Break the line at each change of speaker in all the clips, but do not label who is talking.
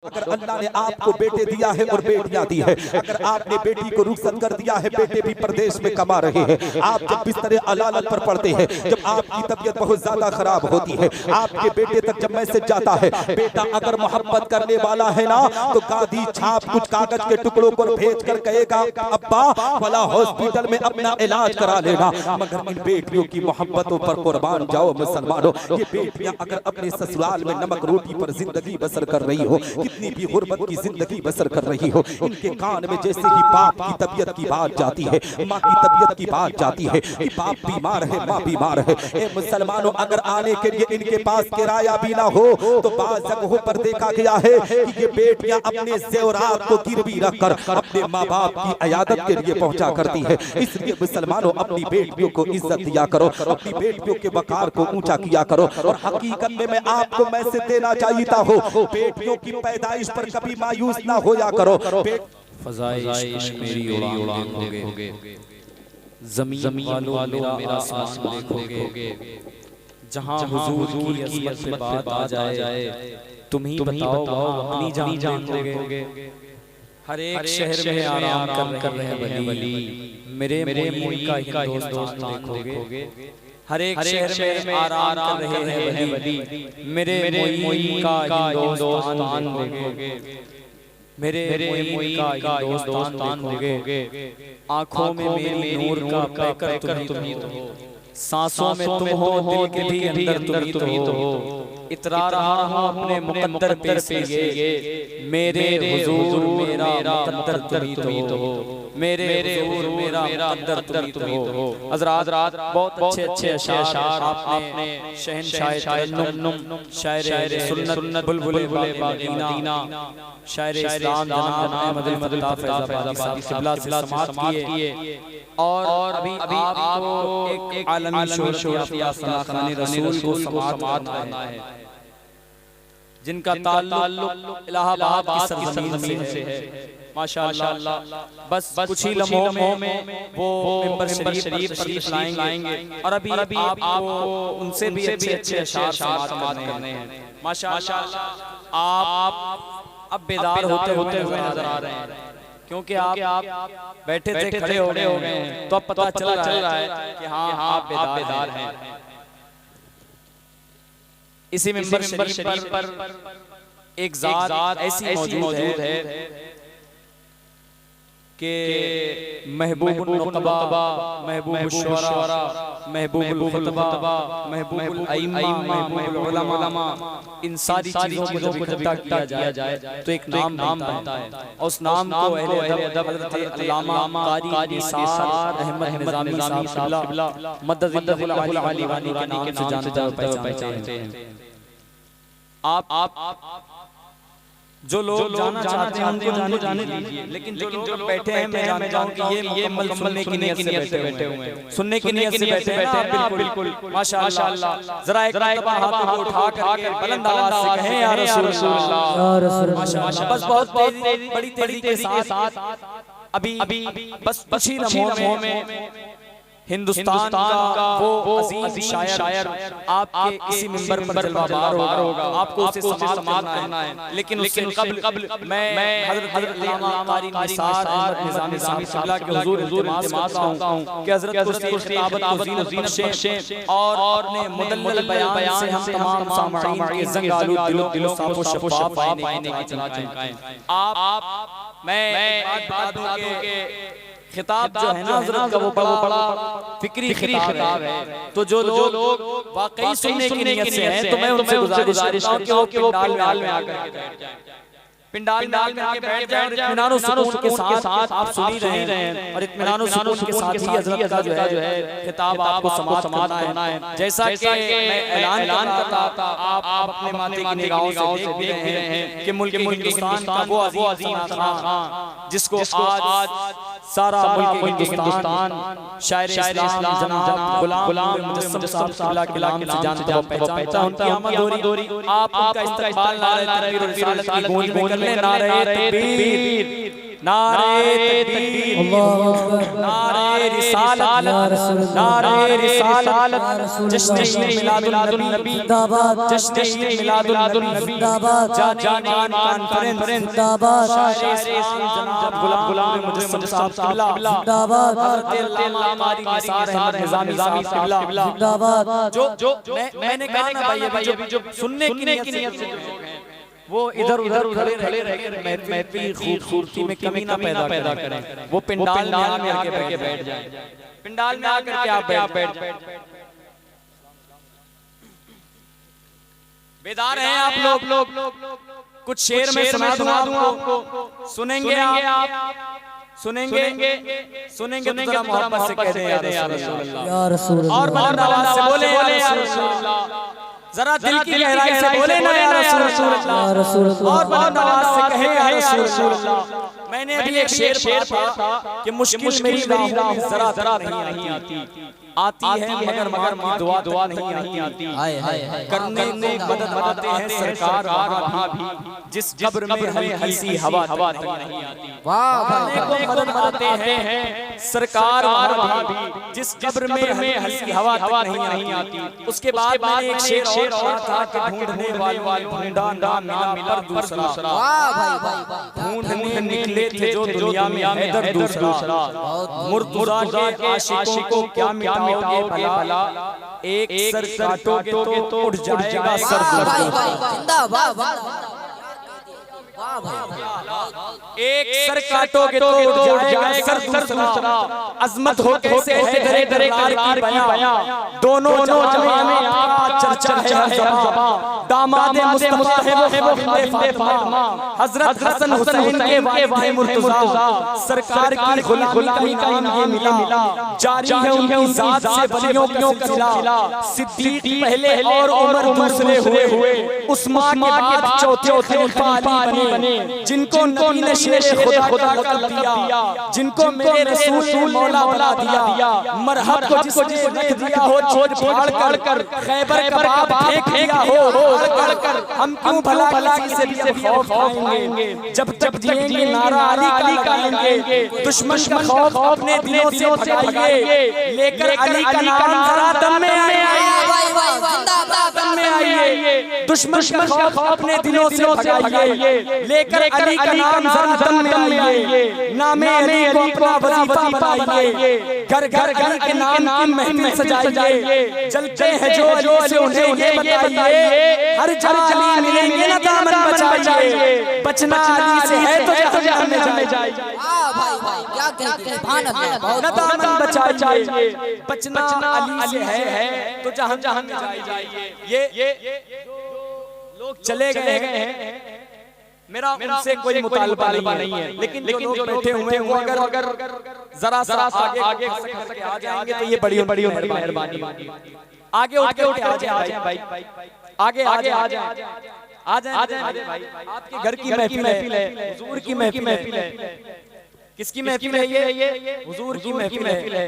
अगर अल्लाह ने आपको बेटे दिया है और बेटियां दी है, अगर आपने बेटी को रुखसत कर दिया है, बेटे भी प्रदेश में कमा रहे हैं, आप जब बिस्तर अलालत पर पड़ते हैं, जब आपकी तबीयत बहुत ज्यादा खराब होती है, आपके बेटे तक जब मैसेज जाता है, बेटा अगर मोहब्बत करने वाला है ना तो गादी छाप कुछ कागज के टुकड़ों पर भेज कर कहेगा अब्बा वाला हॉस्पिटल में अपना इलाज करा लेना। मगर इन बेटियों की मोहब्बतों पर कुर्बान जाओ मुसलमानों। ये बेटियां अगर अपने ससुराल में नमक रोटी पर जिंदगी बसर कर रही हो, कितनी भी गुर्बत की जिंदगी बसर कर रही हो, इनके कान में जैसे ही बाप की तबीयत की बात जाती है, माँ की तबीयत की बात जाती है कि बाप बीमार है, माँ बीमार है, ए मुसलमानों अगर आने के लिए इनके पास किराया भी ना हो तो बाज़ जगहों पर देखा गया है कि ये बेटियां अपने ज़ेवरात को गिरवी रखकर अपने माँ बाप की इयादत के लिए पहुंचा करती है। इसलिए मुसलमानों अपनी बेटियों को इज्जत दिया करो, अपनी बेटियों के वकार को ऊंचा किया करो। और हकीकत में मैं आपको मैसेज देना चाहता हूँ, बेटियों की पैदाइश पर कभी मायूस ना होया करो।
फज़ाइश मेरी उड़ान होगे, ज़मीन वालों मेरा आसमान देखोगे, जहाँ हुजूर की अज़मत पे बात आ जाए तुम ही बताओ अपनी जान देखोगे। हर एक शहर में आराम कर रहे हैं वली, मेरे मोई का हिंदुस्तान देखोगे। हर एक शहर में आराम कर रहे हैं वली, मेरे मोई का हिंदुस्तान देखोगे। मेरे मोई का हिंदुस्तान देखोगे। आँखों में मेरी नूर का पैकर तुम ही तो हो, सांसों में तुम हो, दिल के भी अंदर तुम ही तो हो। इतरा रहा हूँ अपने मुकद्दर पे से ये, मेरे हुजूर मेरा मुकद्दर तुम ही तो हो, मेरे हुजूर मेरा मुकद्दर तुम ही तो हो। हज़रात बहुत अच्छे अशार आपने शहंशाह तरन्नुम, शायर सुन्नत बुलबुल मदीना, शायर इस्लाम जनाब अहमद फैज़ाबादी क़िबला से समाअत किए। और अभी आपको एक आलमी शोहरत याफ्ता खाने रसूल को समाअत है, जिनका ताल्लुक इलाहाबाद की सरज़मीन से है। माशाअल्लाह बस कुछ ही लम्हों में वो मिंबर शरीफ तशरीफ लाएंगे और अभी आपको उनसे भी अच्छे अशार समाअत करने हैं। माशाअल्लाह आप अब बेदार होते हुए नजर आ रहे हैं, क्योंकि आप बैठे थे खड़े हो गए हैं, तो अब पता चल रहा है कि हाँ आप बेदार हैं। इसी मिंबर शरीफ पर एक ज़ात ऐसी मौजूद है कि महबूबुन नुक़बा, महबूबुश शुअरा, महबूबुल खुतबा, महबूबुल अइम्मा, महबूबुल उलमा, इन सारी चीज़ों को जब इकट्ठा किया जाए तो एक नाम बनता है। और उस नाम को अहले अदब हज़रत अल्लामा कारी निसार अहमद निज़ामी साहब क़िबला मददुल्लाह अली वानी के नाम से जाने पहचानते हैं। आप जो लोग जाना चाहते हैं उनको जाने दीजिए, लेकिन जो लोग बैठे हैं मैं जानता हूं कि ये अमल सुनने की नीयत से बैठे हुए हैं, सुनने की नीयत से बैठे हैं। बिल्कुल माशाअल्लाह, जरा एक मरतबा हाथों को उठा करके बुलंद आवाज से कहें या रसूलल्लाह। माशाअल्लाह बस बहुत बड़ी तेजी के साथ अभी बस कुछ ही लम्हों में हिंदुस्तान का वो अजीम शायर आपके इसी मिंबर पर जलवाबार होगा, आपको उसे समाअत करना है। लेकिन उससे कब्ल मैं हज़रत अल्लामा कारी निसार अहमद निज़ामी साहब के हुज़ूर इल्तिमास करता हूं कि हज़रत को खिताबत ज़ीनत बख्शें और अपने मुदल्लल बयान से हम तमाम सामईन के ज़ंग आलूद दिलों साफ़ो शफ़ाफ़ आईने की तरह चमकाएं। आप मैं बात दूं कि खिताब जो है ना हज़रत का वो बड़ा फिक्री खिताब है, तो जो लोग वाकई सुनने की नीयत से हैं तो मैं उनसे गुजारिश करता हूं कि वो पंडाल में आकर के बैठ जाएं, पंडाल में आके बैठ जाएं और इत्मीनान और सुकून के साथ आप सुन ही रहे हैं। और इत्मीनान और सुकून के साथ ही हज़रत का जो है खिताब आपको समाअत करना है। जैसा कि मैं ऐलान करता था, आप अपने माथे की निगाहों से देख रहे हैं कि मुल्क हिंदुस्तान का वो अजीम खां जिसको आज सारा मुल्क हिंदुस्तान शायर इस्लाम जनाब गुलाम मुजस्सम साहब क़िबला के नाम से जानता है, पहचानता है। उनकी दोरी आप उनका इस्तकबाल नारे तकबीर और रिसालत की गूंज में कर ले, नारे तकबीर, नारे तकबीर, नारे रिसालत, नारे रिसालत, जश्न ईद मिलादुन नबी, जश्न ईद मिलादुन नबी, जानीमान कॉन्फ्रेंस, शायर जनाब गुलाम मुजस्सम साहब किबला, हज़रत अल्लामा निसार अहमद निज़ामी साहब किबला, जो मैंने कहा ना भाई अभी जो सुनने की नियत से वो इधर उधर खड़े रह महफिल खूबसूरती में कमी ना पैदा करें, वो पंडाल में आकर के बैठ जाएं, पंडाल में आकर के आप बैठ जाएं। बेदार हैं आप लोग, कुछ शेर में सुना दूं आपको, सुनेंगे आप, सुनेंगे तो जरा मोहब्बत से कह दें या रसूल अल्लाह, और बुलंद आवाज से बोले या रसूल अल्लाह, जरा दिल की गहराई से बोले ना या रसूल अल्लाह, और बुलंद आवाज से कहे या रसूल अल्लाह। मैंने अभी एक शेर पढ़ा कि मुश्किल मेरी राहों में जरा नहीं आती है मगर माँ की दुआ नहीं आती, करने को मदद आते हैं सरकार वहाँ भी, जिस कब्र में हल्की सी हवा नहीं आती, करने को मदद आते हैं सरकार वहाँ भी, जिस कब्र में हल्की हवा नहीं आती। उसके बाद मैंने एक शेर और था कि ढूंढने वाले ढूंढा ना मिला दूसरा, ढूंढने निकले थे जो दुनिया में हैदर दूसरा, मुर्तज़ा के आशिकों को क्या मिटाओगे भला, एक सर काटोगे तो उठ जाएगा सर एक सर काटोगे तो उठ जाएगा सर दूसरा, अजमत हो कैसे है दरे की बयां, दोनों जहां में आपका चर्चा है ज़बां, दामाद मुस्तफा है वो खलीफा फातिमा, हजरत हसन हुसैन के वालिद मुर्तज़ा, सरकार की गुलामी का इनाम मिला, जारी है उनकी जात से वलियों का सिलसिला, सिद्दीक पहले और उमर दूसरे हुए, उस्मान के बाद चौथे खलीफा अली बने, जिनको नबी ने शेर खुदा का लक़ब दिया, जिनको मेरे रसूल मौला बना दिया, मरहब को जिसने रख दिया हो छोड़ फाड़ कर, खैबर का बाप फेंक दिया हो कर, हम क्यों भला किसी से भी खौफ खाएंगे, जब तक जिएंगे नारा अली का लेंगे, दुश्मन का खौफ अपने दिलों से भगाइए, लेकर अली का नाम जरा दम में आइए, दुश्मन का खौफ अपने दिलों से भगाइए, लेकर अली का नाम जरा दम में आइए, नामे अली को अपना वजीफा बनाइए, घर अली के नाम की महफिल सजाइए, जलते हैं जो से उन्हें ये बताइए, हर जगह अली मिलेंगे ना दामन बचाइए, बचना अली से है तो जहन्नम में जाइए,
क्या कहते हैं सुभान अल्लाह,
ना दामन बचाइए, बचना अली से है तो जहन्नम में जाइए। ये लोग चले गए हैं, मेरा उनसे कोई मुतालबा नहीं है, लेकिन जो बैठे हुए हैं वो अगर जरा आगे आएंगे तो ये बड़ी मेहरबानी होगी, आगे उठ के आ जाए भाई, आगे आ जाए भाई, आपके घर की महफिल है, हुजूर की महफिल है, किसकी महफिल है ये, हुजूर की महफिल है,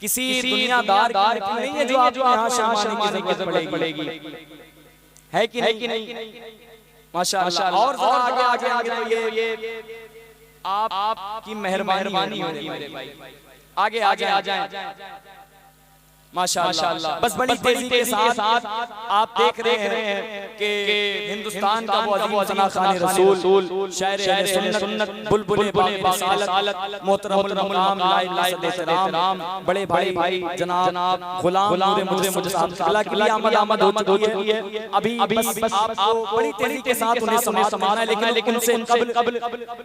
किसी दुनियादार की महफिल नहीं है जो यहाँ शर्माने की जरूरत पड़ेगी, है कि नहीं, माशाअल्लाह। और आगे ये आपकी मेहरबानी होगी मेरे भाई, आगे आ जाए माशाअल्लाह। बस बड़ी तेजी के साथ आप देख रहे हैं कि हिंदुस्तान का वो अजीम जना खाने रसूल, शायर अहले सुन्नत, बुलबुल बासालत, मोहतरमुल मुकाम लाइलाम, बड़े भाई जनाब गुलाम नूरे मुजस्सम किबला की आमद हो चुकी है। अभी बस आपको बड़ी तेजी के साथ उन्हें समाना है, लेकिन उनसे कबल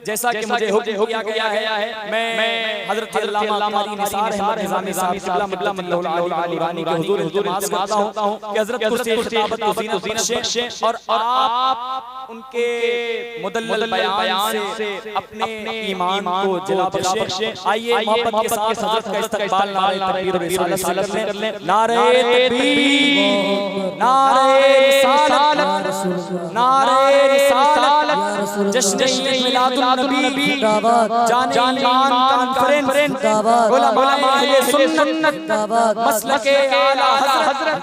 जैसा कि मुझे हो गया है, मैं हजरत अल्लामा निसार अहमद निज़ामी साहब किबला के हुजूर नमाज करता हूं कि हजरत कुर्सी खिताबत को ज़ीनत और आप उनके मुदल्लल बयान से अपने ईमान को जला बख्शे। आइए मोहब्बत के साथ हजरत का इस्तकबाल नारे तकबीर और रिसालत कर लें, नारे तकबीर, नारे रिसालत, नारे रिसालत, जश्न ईद मिलादुन नबी, जानीमान कॉन्फ्रेंस, उलमाए सुन्नत, मसलके आला हज़रत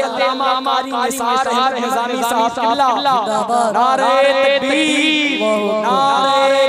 अल्लामा निसार अहमद निज़ामी साहब किबला, नारे तकबीर, नारे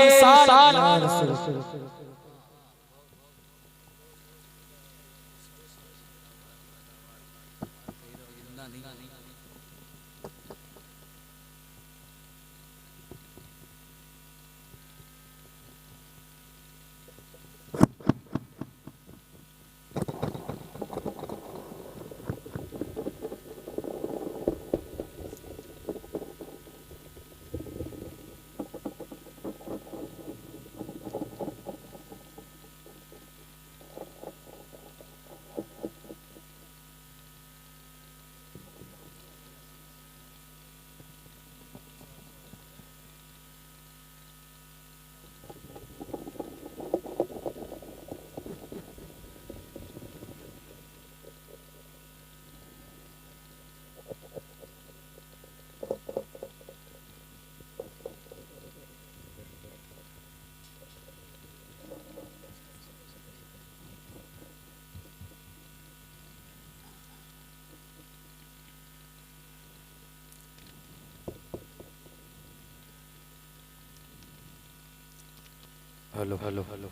हेलो हेलो हेलो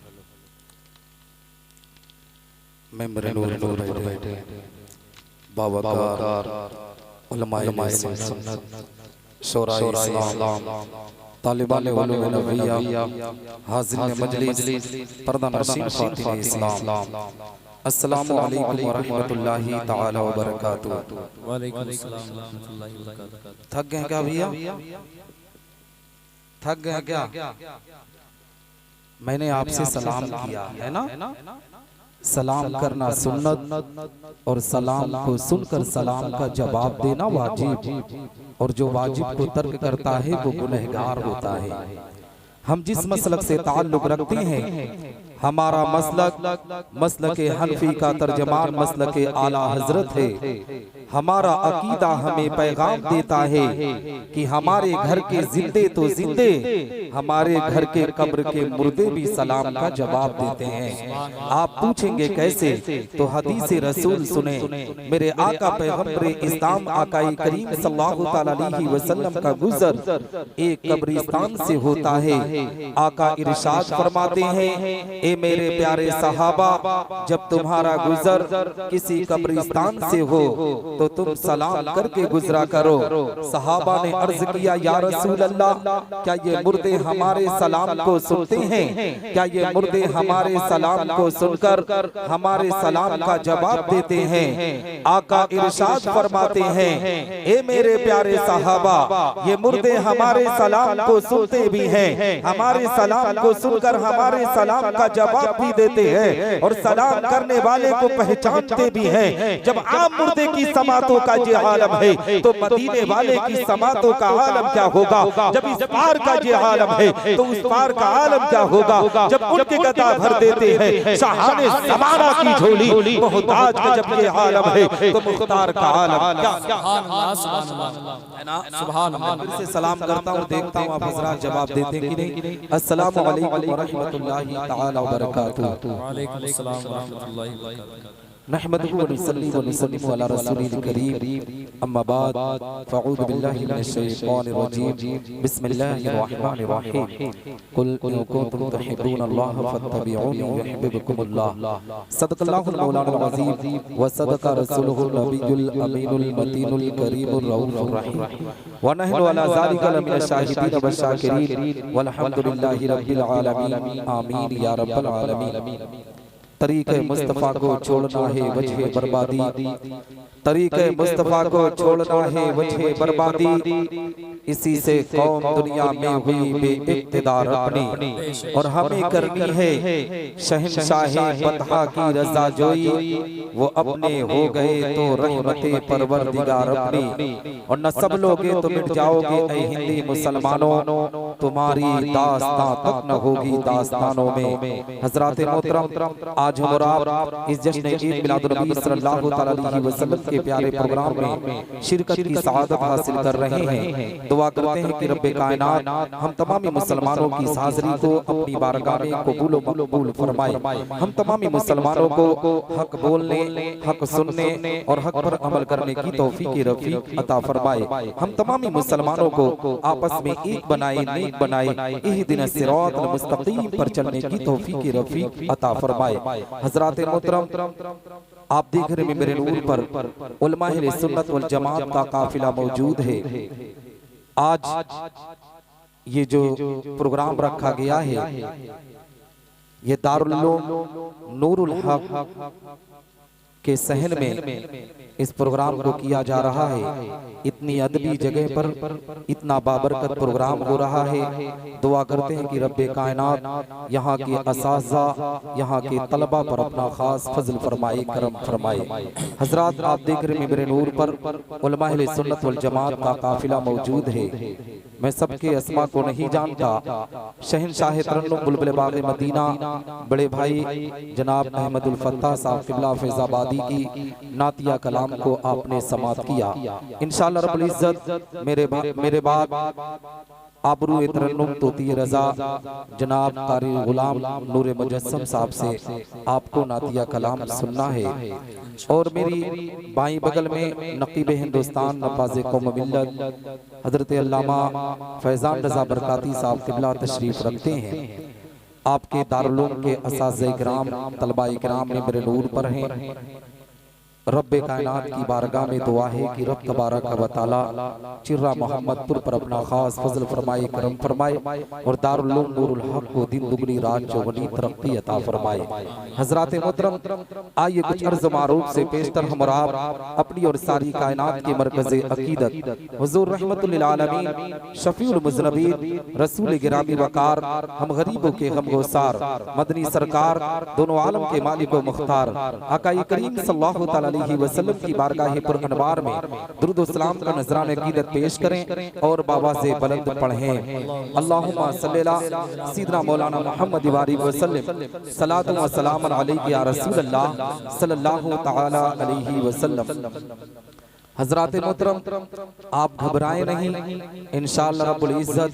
मेंबर नूर नूर बैठे बावकार उलमाए सुन्नत शोराए इस्लाम तालिबान उलूम नबविया हाज़िर मजलिस पर्दा नशीन ख़ातिम इस्लाम अस्सलामु अलैकुम व रहमतुल्लाहि तआला व बरकातुहू।
वालेकुम अस्सलाम व रहमतुल्लाहि व बरकातुहू।
थक गए क्या भैया? थक गए क्या? मैंने आपसे सलाम किया है ना? सलाम करना सुन्नत और सलाम को सुनकर सलाम का जवाब देना वाजिब, और जो वाजिब को तर्क करता है वो गुनहगार होता है। हम जिस मसलक से ताल्लुक रखते हैं, हमारा मसलक मसलक हनफी का तर्जमान मसलक आला हजरत है। हमारा अकीदा हमें पैगाम देता है कि हमारे घर के जिंदे तो जिंदे, हमारे घर के कब्र के मुर्दे भी सलाम का जवाब देते हैं। आप पूछेंगे कैसे? तो हदीस रसूल सुने। मेरे आका पैगंबर इस्लाम आकाई करीम सल्लल्लाहु अलैहि वसल्लम का गुजर एक कब्रिस्तान से होता है। आका इरशाद फरमाते हैं, ए मेरे प्यारे सहाबा, जब तुम्हारा गुजर किसी कब्रिस्तान से हो तो तुम सलाम करके गुजरा करो। सहाबा ने अर्ज किया, या रसूल अल्लाह, क्या ये मुर्दे हमारे सलाम को सुनते हैं? क्या ये मुर्दे हमारे सलाम को सुनकर हमारे सलाम का जवाब देते हैं? आका इरशाद फरमाते हैं, ए मेरे प्यारे सहाबा, ये मुर्दे हमारे सलाम को सुनते भी हैं, हमारे सलाम को सुनकर हमारे सलाम का जवाब भी देते हैं, और सलाम करने वाले को पहचानते भी हैं। जब आम मुर्दे की समातों का ये आलम है तो मदीने वाले की समातों का आलम क्या होगा? जब इस पार का ये आलम है तो उस पार का आलम क्या होगा? जब उनके गदा भर देते हैं शाहाने ज़माना की झोली, मोहताज का जब ये आलम है तो मुख्तार का आलम क्या? है ना? सुभान अल्लाह। फिर से सलाम करता हूँ, देखता हूँ आप हज़रात जवाब देते हैं कि नहीं। अस्सलामु अलैकुम व रहमतुल्लाहि तआला व बरकातुहू।
वालेकुम अस्सलाम व रहमतुल्लाहि व बरकातुहू।
नहमदुहु व नसल्ली व नसल्लिमु अला रसूलिल करीम, अम्मा बाद, फ़अऊज़ु बिल्लाहि मिनश शैतानिर रजीम, बिस्मिल्लाहिर रहमानिर रहीम। कुल इन कुंतुम तुहिब्बूनल्लाह फत्तबिऊनी युहिब्बुकुमुल्लाह। सदक़ल्लाहुल मौलानाल अज़ीम व सदक़ रसूलुहुन नबियुल अमीनुल मतीनुल करीमुर रऊफ़ुर रहीम। व नहनु अला ज़ालिका लमिनश शाहिदीन व शाकिरीन वल्हम्दुलिल्लाहि रब्बिल आलमीन। आमीन या रब्बल आलमीन। तरीक़े मुस्तफ़ा को छोड़ना है वजह बर्बादी, तरीक़े मुस्तफ़ा को छोड़ना है वजह बर्बादी, इसी से कौम दुनिया में हुई बेइक़्तिदार अपनी, और हमें करनी है शहंशाहे फतहा की रज़ा जोई, वो अपने हो गए तो रहमते परवरदिगार अपनी, और न सब लोगे तो मिट जाओगे ऐ हिंदी मुसलमानों, तुम्हारी दास्तां तक न होगी दास्तानों में। हज़रात मोहतरम, आज हम आप इस जश्न ईद मिलादुन नबी सल्लल्लाहु अलैहि वसल्लम के प्यारे प्रोग्राम में शिरकत की सआदत हासिल कर रहे हैं। दुआ करते हैं कि रब्बे कायनात हम तमाम मुसलमानों की हाज़िरी को अपनी बारगाह में कबूल व मकबूल फरमाए। हम तमाम मुसलमानों को हक बोलने, हक सुनने और हक पर अमल करने की तौफीक रफ़ीक अता फरमाए। हम तमाम मुसलमानों को आपस में एक बनाए, नेक बनाए, इहदिना सिरातल मुस्तकीम पर चलने की तौफीक रफ़ीक अता फरमाए। हज़रात मोहतरम, आप देख रहे हैं मेरे नूर पर उलमाए सुन्नत वल जमात का काफिला मौजूद है। आज ये जो प्रोग्राम रखा गया है, ये दारुल उलूम नूरुल हक के सहन में इस प्रोग्राम को किया जा रहा है। इतनी अदबी जगह पर इतना बाबरकत प्रोग्राम हो रहा है। दुआ करते हैं कि रब्बे कायनात यहाँ के असाज़ा, यहाँ के तलबा पर अपना खास फजल फरमाए, करम फरमाए। हजरात, आप देख रहे हैं मेरे नूर पर उलमाए सुन्नत वल जमात का काफिला मौजूद है। मैं सबके अस्मा को नहीं जानता। शहंशाह तरन्नुम बुलबुल बाग़ मदीना बड़े भाई जनाब अहमदुल फत्ताह साहब क़िबला फैज़ाबादी की नातिया कलाम को आपने समात किया। इंशाअल्लाह रब्बुल इज़्ज़त मेरे बाद आबरू तरन्नुम तोती रज़ा जनाब कारी गुलाम नूर मुजस्सम साहब से आपको नातिया कलाम सुनना है। और मेरी बाई बगल में नकीब हिंदुस्तान नवाज़े कौम मिल्लत हज़रत अल्लामा फैज़ान रज़ा बरकाती साहब क़िबला तशरीफ़ रखते हैं।
आपके दारुल के असाज़े किराम तलबाए किराम ने मेरे नूर पर हैं। रब्बे कायनात की बारगाह में दुआ है कि रब तबारक व तआला चिर्रा मोहम्मदपुर पर अपना खास फजल फरमाए, करम फरमाए और दारुल उलूम नूरुल हक को दिन दुगनी रात चौगुनी तरक्की अता फरमाए। हजरात मोहतरम, आइए कुछ अर्ज़ मारूफ से पेशतर हम और आप अपनी और सारी कायनात के मरकज़े अकीदत हुज़ूर रहमतुल लिल आलमीन शफीउल मुज़नबीन रसूल गिरामी वकार हम गरीबों के गमगुसार मदनी सरकार दोनों आलम के मालिक व मुख्तार आका करीम सल्लल्लाहु तआला अलैहि वसल्लम की बारगाह पर अनवार में दुरूद व सलाम का नजराने अकीदत पेश करें और बाबा से बुलंद पढ़ें। अल्लाहुम्मा सल्ली अला सय्यिदना मौलाना मुहम्मद व सल्लम सलातु व सलाम अलैका या रसूल अल्लाह सल्लल्लाहु तआला अलैहि वसल्लम। हजरात मोहतरम, आप घबराएं नहीं, इंशाअल्लाह रब्बुल इज्जत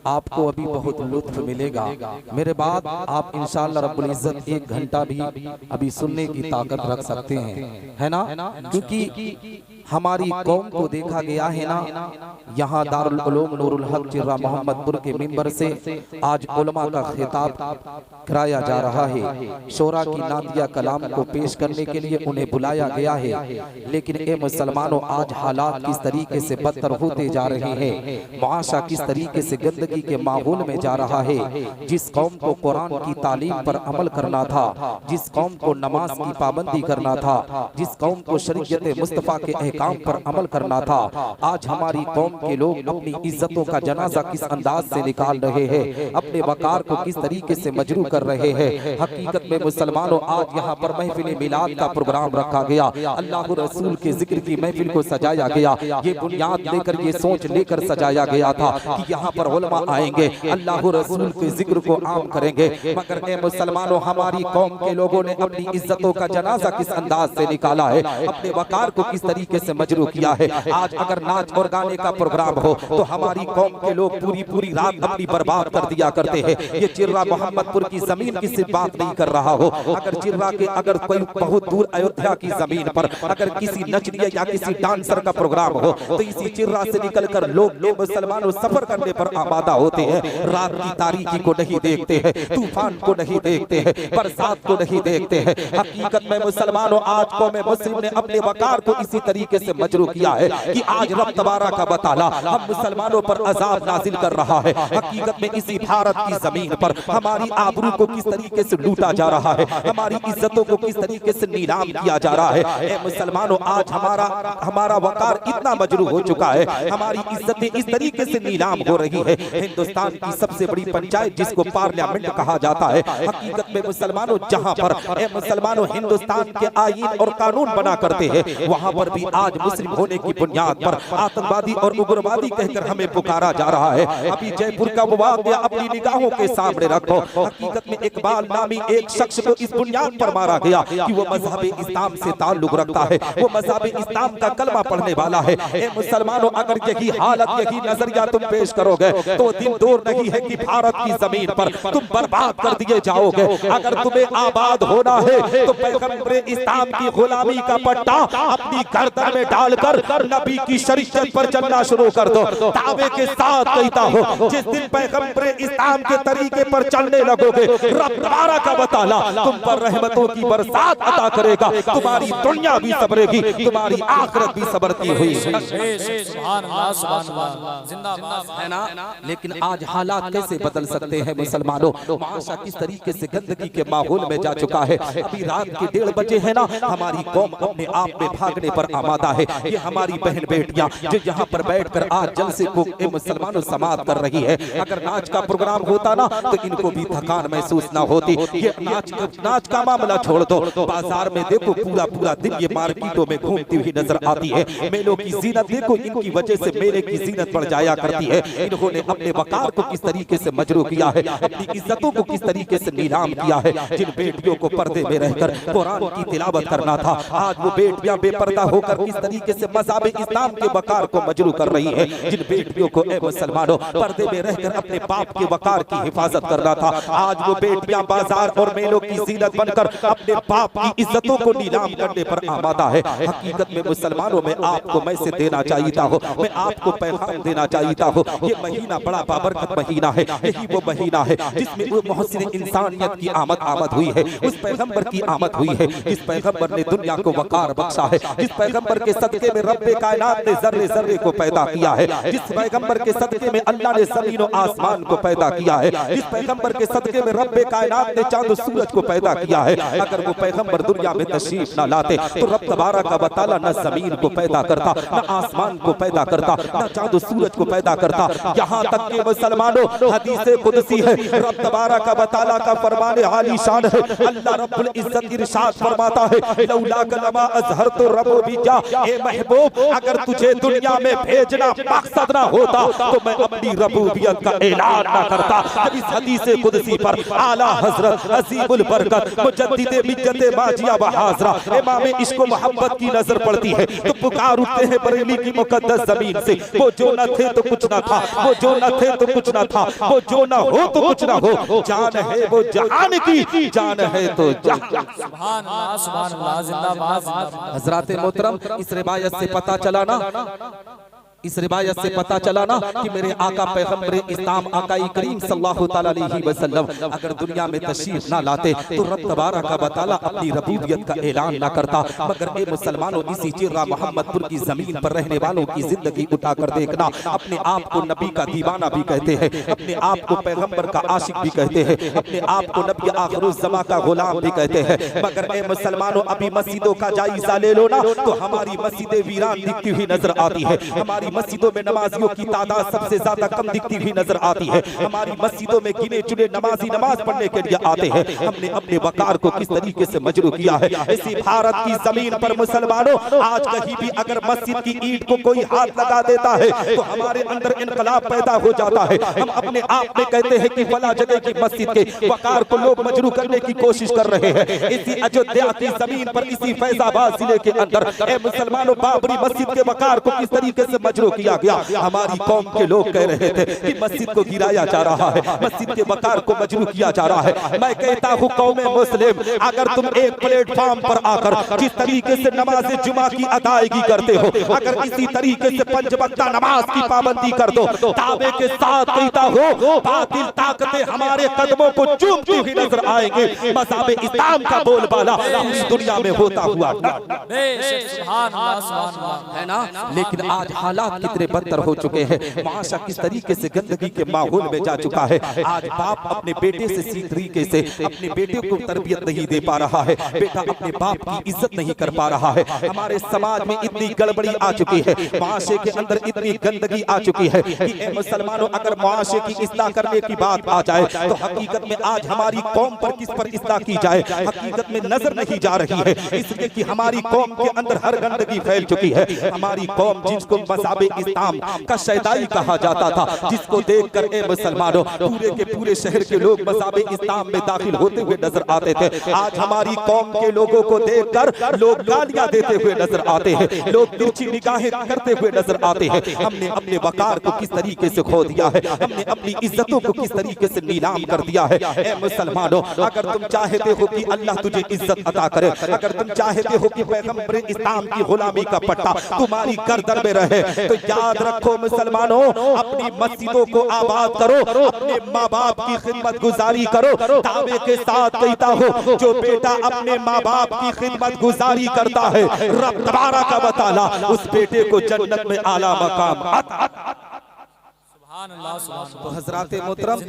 आपको अभी बहुत लुत्फ मिलेगा। मेरे बाद आप इंशाअल्लाह रब्बुल इज्जत 1 घंटा भी अभी सुनने की ताकत रख सकते हैं, है ना? क्योंकि हमारी कौम को देखा गया है ना, यहाँ दारुल उलूम नूरुल हक चिर्रा मोहम्मदपुर के मिंबर से आज उलमा का खिताब कराया जा रहा है। शोरा की नातिया कलाम को पेश करने के लिए उन्हें बुलाया गया है, लेकिन ए मुसलमानों, आज हालात किस तरीके से बदतर होते जा रहे हैं, मुआशा किस तरीके से गंदगी के माहौल में जा रहा है। जिस कौम को कुरान की तालीम पर अमल करना था, जिस कौम को नमाज की पाबंदी करना था, जिस कौम को शरीयत मुस्तफा के काम पर अमल करना था, आज हमारी कौम के लोग अपनी इज्जतों का जनाजा किस अंदाज से निकाल रहे हैं, अपने वकार को किस तरीके से मजरू कर रहे हैं। हकीकत में मुसलमानों, आज यहाँ पर महफिल मिलाद का प्रोग्राम रखा गया, अल्लाह रसूल के जिक्र की महफिल को सजाया गया। ये बुनियाद लेकर, ये सोच लेकर सजाया गया था कि यहाँ पर उलमा आएंगे, अल्लाह रसूल के जिक्र को आम करेंगे। मगर ए मुसलमानों, हमारी कौम के लोगों ने अपनी इज्जतों का जनाजा किस अंदाज से निकाला है, अपने वकार को किस तरीके से मजरू किया है। आज अगर नाच और गाने का प्रोग्राम हो तो हमारी कौम के लोग पूरी रात अपनी बर्बाद कर दिया करते हैं। ये चिर्रा मोहम्मदपुर की जमीन की सिर्फ बात नहीं कर रहा हो, अगर चिर्रा के अगर कोई बहुत दूर अयोध्या की जमीन पर अगर किसी नचनिया या किसी डांसर का प्रोग्राम हो तो इसी चिर्रा से निकलकर लोग मुसलमानों सफर करने पर आमादा होते हैं। रात की तारीकी को नहीं देखते हैं, तूफान को नहीं देखते हैं, बरसात को नहीं देखते हैं। हकीकत में मुसलमानों, आज कौम मुस्लिम ने अपने वकार को इसी तरीके से मजरू किया है कि आज रब तबारक व तआला हम मुसलमानों पर अजाब नाजिल कर रहा है। हकीकत में इसी भारत की जमीन पर हमारी आबरू को किस तरीके से लूटा जा रहा है, हमारी इज्जतों को किस तरीके से नीलाम किया जा रहा है। ए मुसलमानों, आज हमारा वकार इतना मजरू हो चुका है, हमारी इज्जतें इस तरीके से नीलाम हो रही है। हिंदुस्तान की सबसे बड़ी पंचायत जिसको पार्लियामेंट कहा जाता है, हकीकत में मुसलमानों जहां पर ए मुसलमानों हिंदुस्तान के आईन और कानून बना करते हैं, वहां पर भी आज मुस्लिम होने की बुनियाद पर आतंकवादी और उग्रवादी कहकर हमें पुकारा जा रहा है। अभी जयपुर का वो वाक़या अपनी निगाहों के सामने रखो। हकीकत में इकबाल नामी एक शख्स को इस बुनियाद पर मारा गया कि वो मजहब इस्लाम से ताल्लुक रखता है, वो मजहब इस्लाम का कलमा पढ़ने वाला है। ए मुसलमानों, अगर यही हालत, यही नजरिया तुम पेश करोगे तो दिन दूर नहीं है कि भारत की जमीन पर तुम बर्बाद कर दिए जाओगे। अगर तुम्हें आबाद होना है तो पैगंबर इस्लाम की गुलामी का पट्टा अपनी गर्दन में डालकर नबी की शरीयत पर चलना शुरू कर दो। दावे के साथ कहता हो, जिस दिन पैगंबर इस्लाम के तरीके पर चलने लगोगे, रब तबारक व तआला तुम पर रहमतों की बरसात अता करेगा। तुम्हारी दुनिया भी सबरेगी, तुम्हारी आखिरत भी सबरती हुई है ना। लेकिन आज हालात कैसे बदल सकते हैं मुसलमानों, माशा किस तरीके से गंदगी के माहौल में जा चुका है। अभी रात के 1:30 बजे है ना, हमारी कौम अपने आप में भागने पर आमादा है। ये हमारी बहन बेटियां जो यहाँ पर बैठकर आज जलसे को मुसलमानों समाप्त कर रही है। अगर नाच का प्रोग्राम होता ना तो इनको भी थकान महसूस ना होती। ये नाच का मामला छोड़ दो, बाजार में देखो पूरा दिन ये मार्केटों में घूमती हुई नजर आती है। मेलों की जीनत देखो, इनकी वजह से मेले की जीनत बढ़ जाया करती है। इन्होंने अपने वकार को किस तरीके से मजरू किया है, अपनी इज्जतों को किस तरीके से नीलाम किया है। जिन बेटियों को पर्दे में रहकर कुरान की तिलावत करना था, आज वो बेटियां बेपर्दा होकर किस तरीके से मज़हब इस्लाम के वकार को मजरू कर रही है। जिन बेटियों को ए मुसलमानों पर्दे में रहकर अपने बाप के वकार की हिफाजत करना था, आज वो बेटियां बाजार और मेलों की जीनत बनकर अपने बाप की इज्जतों को नीलाम करने पर आमादा है। हकीकत में मुसलमान
मुसलमानों में आपको मैसेज देना चाहता हूँ, मैं आपको पैगाम देना चाहता हूँ। ये महीना बड़ा बाबरकत महीना है, यही वो महीना है जिसमें वो मोहसिन इंसानियत की आमद हुई है, उस पैगंबर की आमद हुई है जिस पैगंबर ने दुनिया को वकार बख्शा है, जिस पैगंबर के सदके में रब्बे कायनात ने जर्रे जर्रे को पैदा किया है, जिस पैगंबर के सदके में अल्लाह ने ज़मीन और आसमान को पैदा किया है, जिस पैगंबर के सदके में रब्बे कायनात ने चांद और सूरज को पैदा किया है। अगर वो पैगंबर दुनिया में तशरीफ ना लाते तो रब तबारक व तआला न ज़मीन को पैदा करता, न आसमान को पैदा करता, न चांद और सूरज को पैदा करता। यहाँ तक के मुसलमानों हदीस कुदसी है, रब तबारक व तआला का फरमान आली शान है। अल्लाह रब्बुल इज्जत इरशाद फरमाता है, लौला कलमा अज़हरतु रब्बिका, ए महबूब अगर तुझे दुनिया में भेजना मकसद ना होता तो मैं अपनी रबूबियत का ऐलान ना करता। जब इस हदीस कुदसी पर आला हजरत अजीमुल बरकत मुजद्दिद मिल्लत माजिया व हाजरा इमाम इश्क व मोहब्बत की नजर पड़ती है तो पुकार उठते हैं बरेली की मुकद्दस जमीन से, वो जो न थे तो कुछ न था, वो जो न थे तो कुछ न था, वो जो न हो तो कुछ न हो, जान है वो जहान की, जान है तो जहान।
सुभान अल्लाह, सुभान अल्लाह, जिंदाबाद।
हजरात मोहतरम, इस रिवायत से पता चला ना, इस रिवायत से पता चला ना कि मेरे आका पैगंबर इस्लाम आकाई करीम सल्लल्लाहु तआला अलैहि वसल्लम अगर दुनिया में तशरीफ ना लाते तो रब तबारक व तआला अपनी रबूबियत का ऐलान ना करता। मगर ए मुसलमानों, इसी चिर्रा मोहम्मदपुर की जमीन पर रहने वालों की जिंदगी उठाकर देखना, अपने आप को नबी का दीवाना भी कहते हैं, अपने आप को पैगंबर का आशिक भी कहते हैं, अपने आप को नबी आखिरुज़्ज़मा का गुलाम भी कहते हैं। मगर ए मुसलमानों, अभी मस्जिदों का जायजा ले लो ना तो हमारी मस्जिदें वीरान दिखती हुई नजर आती है, हमारी मस्जिदों में नमाजियों की तादाद सबसे ज्यादा कम दिखती हुई नजर आती है, हमारी मस्जिदों में गिने चुने नमाजी नमाज पढ़ने के लिए आते हैं। हमने अपने वकार को किस तरीके से मजरू किया है। इसी भारत की जमीन पर मुसलमानों, आज कहीं भी अगर मस्जिद की ईंट को कोई हाथ लगा देता है तो हमारे अंदर इनकलाब पैदा हो जाता है। हम अपने आप में कहते हैं कि फला जगह की मस्जिद के वकार को लोग मजरू करने की कोशिश कर रहे हैं। इसी अयोध्या की जमीन पर, इसी फैजाबाद जिले के अंदर ए मुसलमानों, बाबरी मस्जिद के वकार को किस तरीके से मजरू किया गया। हमारी कौम के लोग कह रहे थे कि मस्जिद को गिराया जा रहा है, मस्जिद के वकार को मजरू किया जा रहा है। मैं कहता हूँ कौमे मुस्लिम, अगर तुम एक प्लेटफॉर्म पर आकर जिस तरीके से नमाज जुमा की अदायगी करते हो, अगर इसी तरीके से पंज वक्ता नमाज की पाबंदी कर दो, दावे के साथ कहता हो बातिल ताकतें हमारे कदमों को चूमती हुई नजर आएंगे। मज़हब इस्लाम का बोलबाला इस दुनिया में होता हुआ है ना। लेकिन आज हालात कितने बदतर हो चुके हैं, माशा किस तरीके से गंदगी के माहौल में जा चुका है। आज बाप अपने बेटे से इसी तरीके से अपने बेटे को तरबियत नहीं दे पा रहा है, बेटा अपने बाप की इज्जत नहीं कर पा रहा है। हमारे समाज में इतनी गड़बड़ी आ चुकी है, माशे के अंदर इतनी गंदगी आ चुकी है कि ए मुसलमानों, अगर माशे की इस्लाह करने की बात आ जाए तो हकीकत में आज हमारी कौम पर किस पर इस्लाह की जाए हकीकत में नजर नहीं जा रही है, इसलिए कि हमारी कौम के अंदर हर गंदगी फैल चुकी है। हमारी कौम जिसको मज़हब इस्लाम का शैदाई कहा जाता था, जिसको देखकर ए मुसलमानों पूरे के पूरे शहर के लोग मज़हब इस्लाम में दाखिल होते हुए नजर आते थे, आज हमारी कौम के लोगों को देखकर लोग गालियां देते हुए नजर आते हैं, लोग तिरछी निगाहें करते हुए नजर आते हैं। हमने अपने वकार को किस तरीके से खो दिया है, हमने अपनी इज्जतों को किस तरीके से नीलाम कर दिया है। ए मुसलमानों, अगर तुम चाहते हो कि अल्लाह तुझे इज्जत अता करे, अगर तुम चाहते हो कि पैगंबर इस्लाम की गुलामी का पट्टा तुम्हारी गर्दन में रहे, तो याद रखो मुसलमानों, अपनी मस्जिदों को आबाद करो, अपने माँ बाप की खिदमत गुजारी करो। दावे के साथ कहता हो, जो बेटा अपने माँ बाप की खिदमत गुजारी करता है, रब तबारक व तआला उस बेटे को जन्नत में आला मकाम। तो हजरात मोहतरम,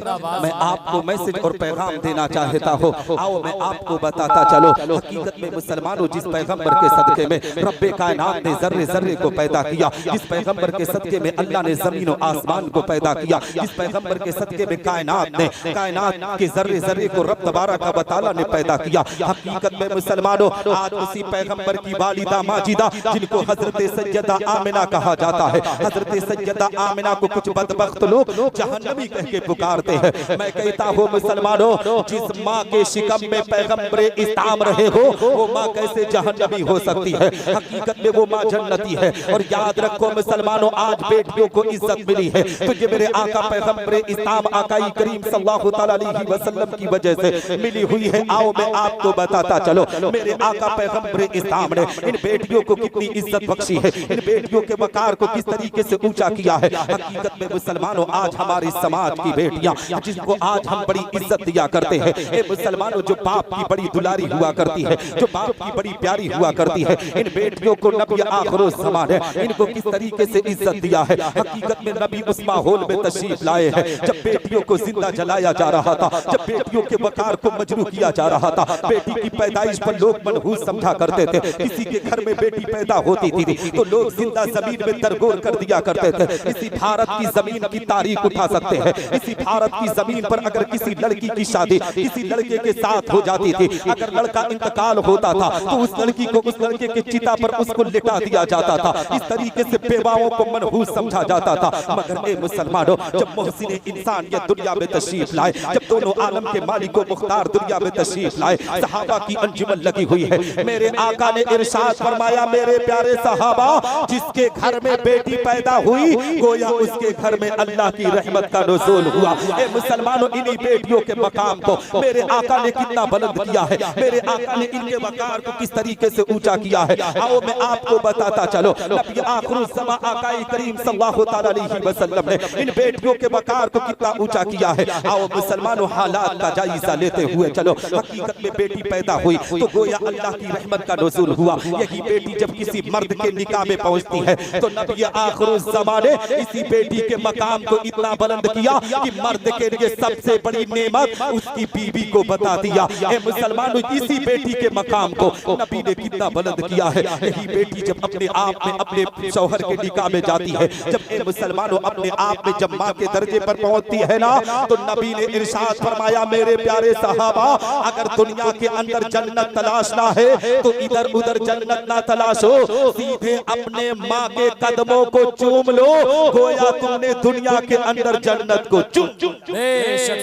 मैं आपको मैसेज और पैगाम देना चाहता हूँ। आओ मैं आपको बताता चलो, हकीकत में मुसलमानों, जिस पैगंबर के सदके में रब्बे कायनात ने जर्रे जर्रे को पैदा किया, जिस पैगंबर के सदके में अल्लाह ने जमीन और आसमान को पैदा किया, जिस पैगंबर के सदके में कायनात के जर्रे जर्रे को रब तबारक व तआला ने पैदा किया, हकीकत में मुसलमानों आज उसी पैगंबर की वालिदा माजिदा, जिनको हजरत सैयदा आमिना कहा जाता है, हजरत सैयदा आमिना को कुछ बदबख्त वक्त लोग जहन्नमी कह के पुकारते हैं। मैं कहता हूँ मुसलमानों, जिस माँ के शिकम में पैगंबर इस्लाम रहे हो वो माँ कैसे जहन्नमी हो सकती है? हकीकत में वो माँ जन्नती है। और याद रखो मुसलमानों, आज बेटियों को इज्जत मिली है तो ये मेरे आका पैगंबर इस्लाम आकाई करीम सल्लल्लाहु अलैहि वसल्लम की वजह से मिली हुई है। आओ मैं आपको बताता चलो, मेरे आका पैगंबर इस्लाम ने इन बेटियों को कितनी इज्जत बख्शी है, इन बेटियों के वकार को किस तरीके से ऊंचा किया है। हकीकत में मुसलमानों, आज हमारे समाज की बेटियां जिनको आज हम बड़ी इज्जत दिया करते हैं, ए मुसलमानों, जो बाप की बड़ी दुलारी हुआ करती है, जो बाप की बड़ी प्यारी हुआ करती है, इन बेटियों को नबी आखिरो ज़मान है इनको किस तरीके से इज्जत दिया है। हकीकत में नबी उस माहौल में तशरीफ लाए हैं जब बेटियों को जिंदा जलाया जा रहा था, जब बेटियों के वकार को मजरू किया जा रहा था। बेटी की पैदाइश पर लोग मनहूस समझा करते थे। किसी के घर में बेटी पैदा होती थी तो लोग जिंदा जमीन में दरगोर कर दिया करते थे। इसी भारत की जमीन की तारीख उठा सकते हैं। इसी भारत की जमीन पर अगर किसी लड़की की शादी किसी लड़के के साथ हो जाती थी, अगर लड़का इंतकाल होता था तो उस लड़की को उस लड़के के चिता पर उसको लिटा दिया जाता था। इस तरीके से बेवाओं को मनहूस समझा जाता था। मगर ए मुसलमानों, जब मोहसिन इंसान ये दुनिया में तशरीफ लाए, जब दोनों आलम के मालिक व मुख्तार दुनिया में तशरीफ लाए, सहाबा की अंजुमन लगी हुई है। मेरे आका ने इरशाद फरमाया, मेरे प्यारे सहाबा, जिसके घर में बेटी पैदा हुई गोया उसके घर में अल्लाह की रहमत का नुज़ूल हुआ। ए मुसलमानों, इन्हीं बेटियों के मकाम को मेरे आका ने कितना बुलंद किया है, मेरे आका ने इनके वकार को किस तरीके से ऊंचा किया है। आओ मैं आपको बताता चलो, नबी आखिरुज़ ज़मा आकाई करीम सल्लल्लाहु अलैहि वसल्लम ने इन बेटियों के वकार को कितना ऊंचा किया है। आओ मुसलमानों, हालात का जायजा लेते हुए चलो। हकीकत में बेटी पैदा हुई तो गोया अल्लाह की रहमत का नुज़ूल हुआ। यही बेटी जब किसी मर्द के निकाह में पहुंचती है तो नबी आखिरुज़ ज़मा ने इसी बेटी के मकाम को इतना बुलंद किया कि मर्द के लिए सबसे बड़ी नेमत उसकी बीवी को बता दिया। ए मुसलमानों, इसी बेटी के मकाम को नबी ने कितना बुलंद किया है। यही बेटी जब अपने आप में अपने शौहर के निकाह में जाती है, जब ए मुसलमानों अपने आप में जब माँ के दर्जे पर पहुंचती है ना, तो नबी ने इरशाद फरमाया, मेरे प्यारे सहाबा, अगर दुनिया के अंदर जन्नत तलाशना है तो इधर उधर जन्नत ना तलाशो, सीधे अपने माँ के कदमों को चूम लो, गोया तुमने दुनिया के अंदर जन्नत को चूम।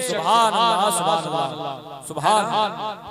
सुभान अल्लाह, सुभान अल्लाह, सुभान।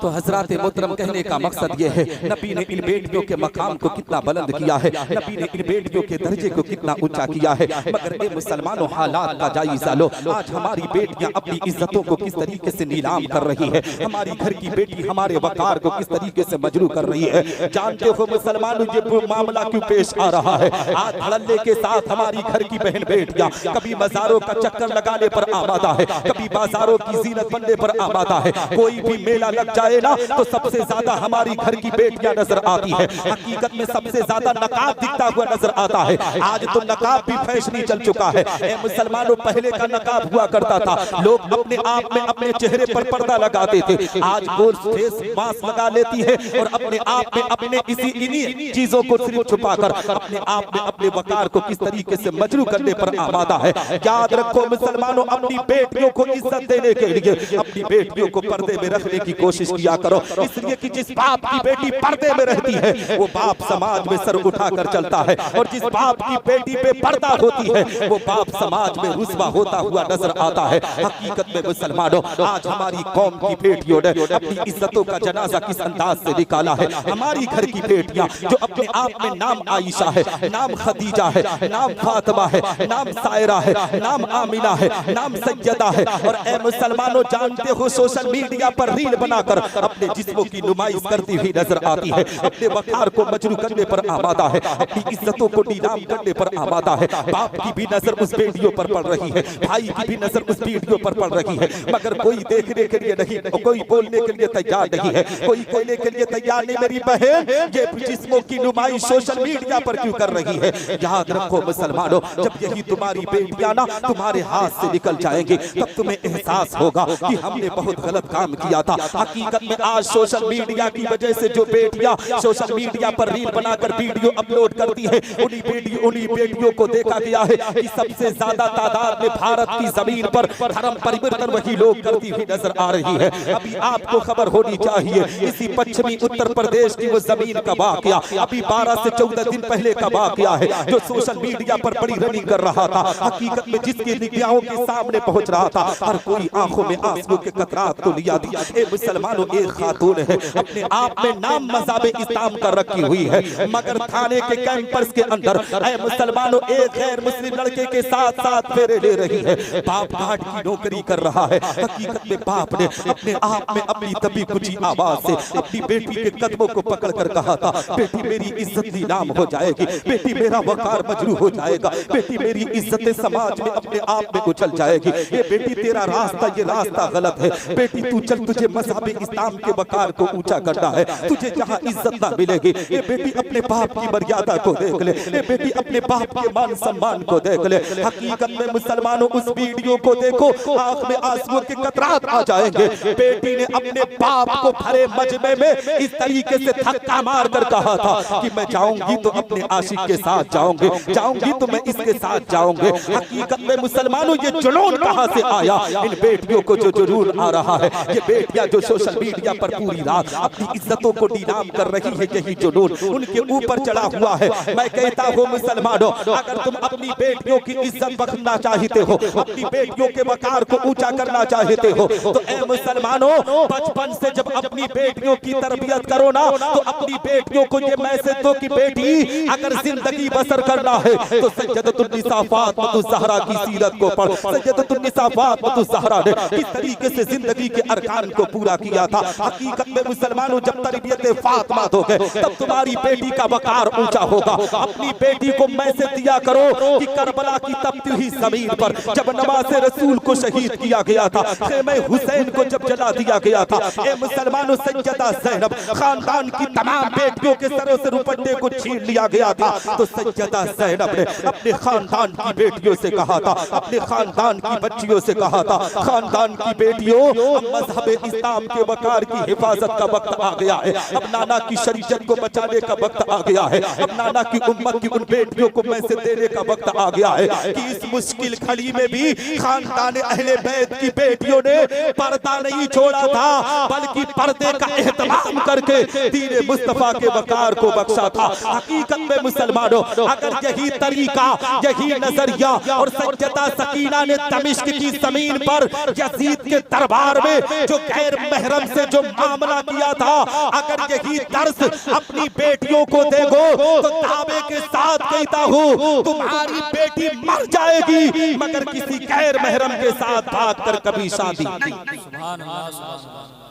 तो हजरत मोहतरम, कहने का मकसद ये है, नबी ने इन बेटियों के मकाम को कितना बुलंद किया है, नबी ने इन बेटियों के दर्जे को कितना ऊंचा किया है। मगर ए मुसलमानों, हालात का जायजा लो। आज हमारी बेटियां अपनी इज्जतों को किस तरीके से नीलाम कर रही है, हमारी घर की बेटी हमारे वकार को किस तरीके से मजरू कर रही है। जानते हो मुसलमानों, ये मामला क्यों पेश आ रहा है? आज धड़ल्ले के साथ हमारी घर की बहन बेटियां कभी मज़ारों का चक्कर लगाने पर आमादा है, कभी बाजारों की जीनत बनने पर आमादा है। कोई भी मेला लग जाए ना तो सबसे ज्यादा हमारी घर की बेटियां नजर आती है। हकीकत में सबसे ज्यादा नकाब दिखता हुआ नजर आता है। आज तो नकाब भी फैशनी चल चुका है। ए मुसलमानों, पहले का नकाब हुआ करता था, लोग अपने आप में अपने चेहरे पर पर्दा लगाते थे। आज वो फेस मास्क लगा लेती है और अपने आप में अपने इन्हीं चीजों को सिर्फ छुपाकर अपने आप में अपने वकार को किस तरीके से मजरू करने पर आमादा है। याद रखो मुसलमानों, अपनी बेटियों को इज्जत देने के लिए अपनी बेटियों को पर्दे में रखने की कोशिश किया करो, इसलिए कि जिस बाप की बेटी पर्दे में रहती है वो बाप समाज में सर उठाकर चलता है, और जिस बाप की बेटी पे पर्दा होती है वो बाप समाज में रुस्वा होता हुआ नजर आता है। हकीकत में मुसलमानों, आज हमारी कौम की बेटियों ने अपनी इज्जतों का जनाजा किस अंदाज से निकाला है। हमारी घर की बेटियां जो अपने आप में नाम आयशा है, नाम खदीजा है, नाम फातिमा है, नाम सायरा है, नाम आमिना है, नाम सैयदा है, और ए मुसलमानों, जानते हो सोशल मीडिया पर रील बनाकर अपने जिस्मों की नुमाइश करती हुई नजर आती है, अपने वकार को मजरू करने पर आमादा है, अपनी इज्जतों को नीलाम करने पर आमादा है। बाप की भी नजर उस वीडियो पर पड़ रही है, भाई की भी नजर उस वीडियो पर पड़ रही है, मगर कोई देखने के लिए नहीं, कोई बोलने के लिए तैयार नहीं है, कोई कहने के लिए तैयार नहीं। मेरी बहन, ये जिस्मों की नुमाइश सोशल मीडिया पर क्यों कर रही है? याद रखो मुसलमानों, जब यही तुम्हारी बेटियां ना तुम्हारे हाथ से निकल जाएंगी तब तुम्हें एहसास होगा कि हमने बहुत गलत काम काम किया था। हकीकत में आज सोशल मीडिया की वजह से जो बेटियां सोशल मीडिया पर रील बनाकर वीडियो अपलोड करती है, उन्हीं बेटियों को देखा गया है कि सबसे ज्यादा तादाद में भारत की जमीन पर धर्म परिवर्तन वही लोग करती हुई नजर आ रही है। अभी आपको खबर होनी चाहिए, इसी पश्चिमी उत्तर प्रदेश की वो जमीन का वाकया अभी 12 से 14 दिन पहले का वाकया है, जो सोशल मीडिया पर बड़ी रनिंग कर रहा था। हकीकत में जिसकी निगाहों के सामने पहुंच रहा था, हर कोई आंखों में आंसू के कतरात को लिया थी। ए मुसलमानों, एक खातून है, अपने आप में नाम मज़हब इस्लाम का रखी हुई है, मगर थाने के कैंपस के अंदर ए मुसलमानों एक गैर मुस्लिम लड़के के साथ फेरे ले रही है। बाप गार्ड की नौकरी कर रहा है। हकीकत में बाप ने अपने आप में अपनी दबी कुची आवाज से अपनी बेटी के कदमों को पकड़कर कहा था, बेटी मेरी इज्जत नीलाम हो जाएगी, बेटी मेरा वकार मजरू हो जाएगा, बेटी मेरी इज्जत समाज में अपने आप में उछल जाएगी। ये बेटी तेरा रास्ता ये रास्ता गलत है, बेटी तू चल, तुझे मज़हब इस्लाम के वकार को ऊंचा करना है, तुझे जहां इज्जत ना मिलेगी। ये बेटी अपने बाप की मर्यादा को देख ले, ये बेटी अपने बाप के मान सम्मान को देख ले। हकीकत में मुसलमानों उस वीडियो को देखो, आंख में आंसुओं के कतरात आ जाएंगे। बेटी ने अपने बाप को भरे मजमे में इस तरीके से धक्का मार कर कहा था कि मैं जाऊंगी तो अपने आशिक के साथ जाऊंगी, जाऊंगी तो मैं इसके साथ जाऊंगी। हकीकत में मुसलमानों ये जुनून कहां से आया? इन बेटियों को जो जुनून आ रहा है, ये बेटियां जो सोशल मीडिया पर पूरी रात अपनी इज्जतों को नीलाम कर रही है, यही जुनून उनके ऊपर चढ़ा हुआ है। मैं कहता हूँ मुसलमानों, अगर तुम अपनी बेटियों की इज्जत बख्शना चाहते हो, अपनी बेटियों के वकार को ऊंचा करना चाहते हो, तो ए मुसलमानों बचपन से जब अपनी बेटियों की तरबियत करो ना, तो अपनी बेटियों को ये मैसेज दो कि बेटी अगर जिंदगी बसर करना है तो सैयदतुन्निसा फातिमा ज़हरा की सीरत को पढ़। सैयदतुन्निसा फातिमा ज़हरा ने किस तरीके से जिंदगी के अरकान को पूरा किया था। हकीकत में मुसलमानों जब तरबियत फातिमा दोगे तब तुम्हारी बेटी का वकार ऊंचा होगा। अपनी बेटी को मैसेज दिया करो कि करबला की तपती हुई जमीन पर जब नवाज़े रसूल को शहीद किया गया था, ख़ैमे हुसैन को जब जला दिया गया था, ए मुसलमानों सैयदा ज़ैनब खानदान की तमाम बेटियों के सरों से रुपट्टे को छीन लिया गया था, तो सैयदा ज़ैनब ने अपने खानदान की बेटियों से कहा था, अपने खानदान की बच्चियों से कहा था, खानदान की बेटियों अब मज़हब इस्लाम के वकार की हिफाजत का वक्त आ गया है, अब नाना की शरीयत को बचाने का वक्त आ गया है, अब नाना की उम्मत की उन बेटियों को मैसेज देने का वक्त आ गया है कि इस मुश्किल घड़ी में भी खानदान अहले बैत की बेटियों ने पर्दा नहीं छोड़ा था, बल्कि पर्दे का एहतमाम करके दीन मुस्तफा के वकार को बख्शा था। हकीकत में मुसलमानों अगर यही तरीका, यही नजरिया और सैयदा सकीना ने दमिश्क की जमीन पर यजीद के दरबार में जो गैर महरम से जो मामला किया था, अगर यही दर्स अपनी बेटियों को देगो तो दावे के साथ कहता हूँ तुम्हारी बेटी मर जाएगी, मगर किसी गैर महरम के साथ भागकर कभी शादी नहीं।
सुभान अल्लाह,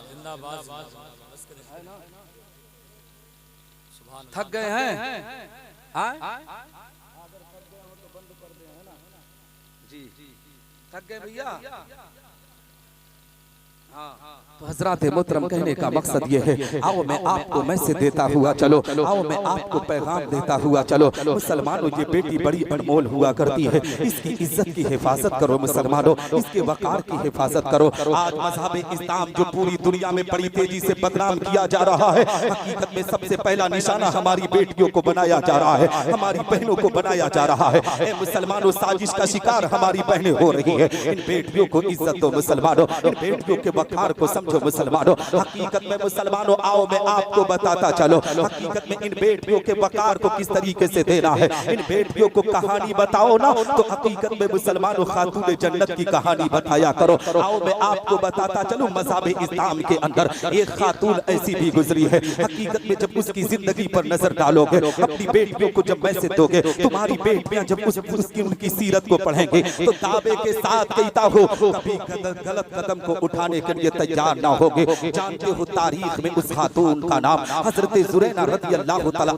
जिंदाबाद।
थक गए हैं जी, थक गए भैया।
तो हजरात मोहतरम कहने का मकसद ये है, आओ मैं आपको मैसेज देता हुआ चलो, आओ मैं आपको पैगाम देता हुआ चलो। मुसलमानों ये बेटी बड़ी अनमोल हुआ करती है, इसकी इज्जत की हिफाजत करो मुसलमानों, इसके वकार की हिफाजत करो। आज मज़हब इस्लाम जो पूरी दुनिया में बड़ी तेजी से बदनाम किया जा रहा है, हकीकत में सबसे पहला निशाना हमारी बेटियों को बनाया जा रहा है, हमारी बहनों को बनाया जा रहा है। ए मुसलमानों साजिश का शिकार हमारी बहनें हो रही है। इन बेटियों को इज्जत दो मुसलमानों, इन बेटियों के वकार को समझो मुसलमानों। हकीकत में मुसलमानों आओ मैं आपको बताता चलो, हकीकत में इन बेटियों के वकार को किस तरीके से देना है। इन बेटियों को कहानी बताओ ना, तो हकीकत में मुसलमानों खातून जन्नत की कहानी बताया करो। आओ मैं आपको बताता चलूं, मज़हब इस्लाम के अंदर एक खातून ऐसी भी गुजरी है। हकीकत में जब उसकी जिंदगी पर नजर डालोगे, अपनी बेटियों को जब मैसेज दोगे, तुम्हारी बेटियां जब उसकी उनकी सीरत को पढ़ेंगे, तो दावे के साथ कहता हो कभी गलत कदम को उठाने के लिए तैयार ना होगे। जानते हो तारीख में उस खातून का नाम हजरत ज़ुरैना रज़ियल्लाहु ताला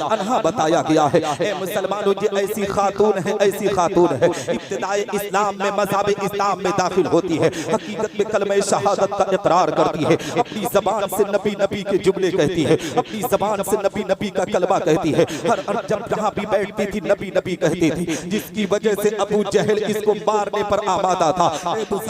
अन्हा बताया गया है। ए मुसलमानों ये ऐसी खातून है, ऐसी खातून है, इब्तिदाए इस्लाम में मज़हब इस्लाम में दाखिल होती है। हकीकत में कलमे शहादत का इकरार करती है, अपनी जबान से नबी नबी के जुमले कहती है, अपनी जबान से नबी नबी का कलमा कहती है। हर जब जहाँ भी बैठती थी नबी नबी कहती थी, जिसकी वजह से अबू जहल इसको मारने पर आमादा था।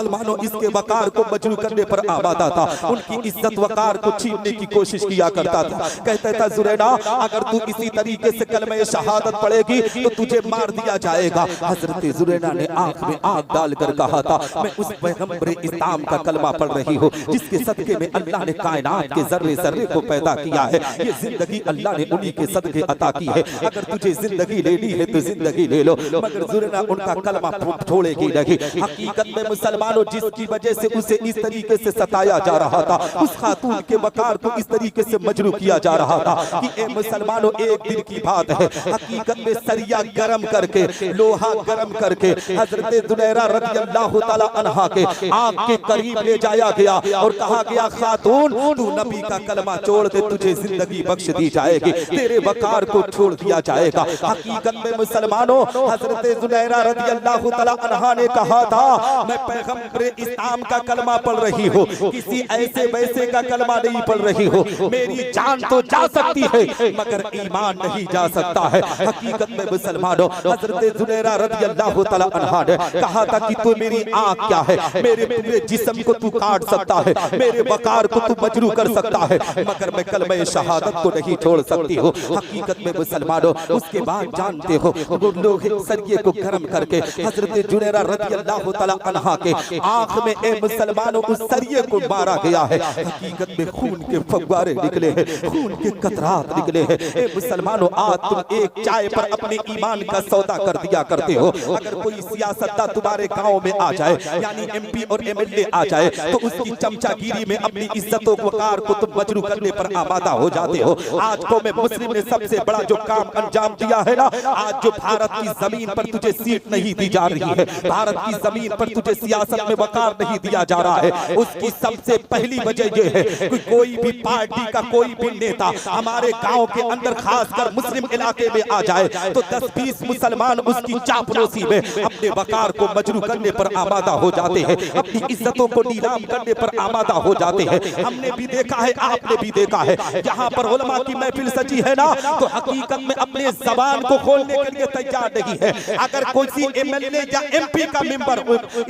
मुसलमानों इसके वकार को मजरू करने पर आमादा था, उनकी इज्जत वकार को छीनने की कोशिश किया करता था। कहता था जुरैना अगर तू इसी तरीके से कलमे शहादत पढ़ेगी तो तुझे मार दिया जाएगा। हजरत जुरैना ने आंख में आंख डालकर कहा था मैं उस पैगंबर इस्लाम का कलमा पढ़ रही हूँ जिसके सदके में अल्लाह ने कायनात के जर्रे जर्रे को पैदा किया है। ये जिंदगी अल्लाह ने उन्हीं के सदके अता की है। अगर तुझे जिंदगी लेनी है तो जिंदगी ले लो। मगर जुरैना उनका कलमा छोड़ेगी नहीं। हकीकत में मुसलमानों जिसकी वजह से उसे इस तरीके से सताया जा रहा था, उस खातून के वकार को इस तरीके से मजरू किया जा रहा था कि ए मुसलमानों एक दिन की बात है, हकीकत में सरिया गरम करके लोहा गरम करके हजरत जुनैरा रज़ी अल्लाह ताला अन्हा के आंख के करीब ले जाया गया और कहा गया खातून तू नबी का कलमा छोड़ दे, तुझे जिंदगी बख्श दी जाएगी, तेरे वकार को छोड़ दिया जाएगा। हकीकत में मुसलमानों हजरत जुनैरा रज़ी अल्लाह ताला अन्हा ने कहा था मैं पैगंबर इस्लाम का कलमा पढ़ रही हूँ, किसी ऐसे वैसे का कलमा नहीं पढ़ रही हूँ। मेरी जान तो जा सकती है मगर ईमान नहीं जा सकता है। हकीकत में मुसलमानों हजरत जुनैरा रज़ी अल्लाह ताला अन्हा ने कहा था कि तू मेरी आंख क्या है, मेरे पूरे जिस्म को तू काट सकता है, मेरे वकार को तू मजरू कर सकता है, मगर मैं कलमे शहादत को नहीं छोड़ सकती हूँ। हकीकत में मुसलमानों उसके बाद जानते हो वो लोग सरिये को गर्म करके हजरत जुनैरा रज़ी अल्लाह ताला अन्हा के आंख में ए मुसलमानों उस सरिये को मारा गया है। हकीकत में खून के फव्वारे निकले हैं, खून के कतरात निकले हैं। ए मुसलमानों आज तुम एक चाय पर अपने ईमान का सौदा कर दिया करते हो। अगर कोई सियासतदान तुम्हारे गांव में आ जाए यानी एमपी और एमएलए आ जाए तो उसकी चमचागिरी में अपनी इज्जतों वकार को तुम मजरू करने पर आमादा हो जाते हो। आज को मैं मुस्लिम ने सबसे बड़ा जो काम अंजाम दिया है ना, आज जो भारत की जमीन पर तुझे सीट नहीं दी जा रही है, भारत की जमीन पर तुझे सियासत में वकार नहीं दिया जा रहा है, उसकी सबसे पहली वजह यह है कि कोई भी पार्टी का कोई भी नेता हमारे गांव के अंदर खासकर मुस्लिम इलाके में आ जाए तो 10-20 मुसलमान उसकी चापलूसी में अपने वकार को मजरू करने पर आमादा हो जाते हैं, अपनी इज्जतों को नीलाम करने पर आमादा हो जाते हैं। हमने भी देखा है, आपने भी देखा है, जहां पर उलमा की महफिल सजी है ना तो हकीकत में अपने जबान को खोलने के लिए तैयार नहीं है। अगर कोई एमएलए या एमपी का मेंबर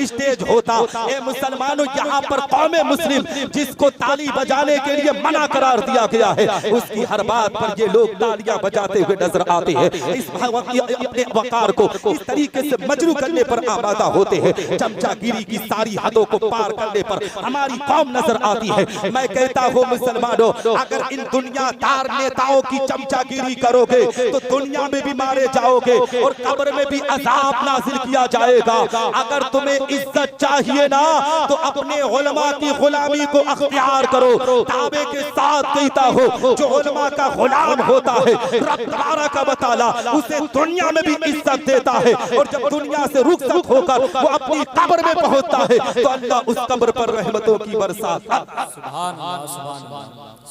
स्टेज होता, ए मुसलमानों यहाँ पर कौमे मुस्लिम जिसको ताली बजाने के लिए मना करार दिया गया है, उसकी हर बात पर ये लोग तालियां बजाते हुए नजर आते हैं। इस अपने वकार को इस तरीके से मजरू करने पर आमादा होते हैं। चमचागिरी की सारी हदों को पार करने पर हमारी कौम नजर आती है। मैं कहता हूँ मुसलमानों अगर इन दुनियादार नेताओं की चमचागिरी करोगे तो दुनिया में भी मारे जाओगे और कब्र में भी अजाब नाजिल किया जाएगा। अगर तुम्हें इज्जत चाहिए ना तो अपने उलमा की गुलामी को अख्तियार करो। दावे के साथ कहता हो जो उलमा का गुलाम होता है रब तबारक व तआला उसे दुनिया में भी इज्जत देता है और जब दुनिया से रुखसत होकर वो अपनी कब्र में पहुंचता है तो अल्लाह उस कब्र पर रहमतों की बरसात
सुभान अल्लाह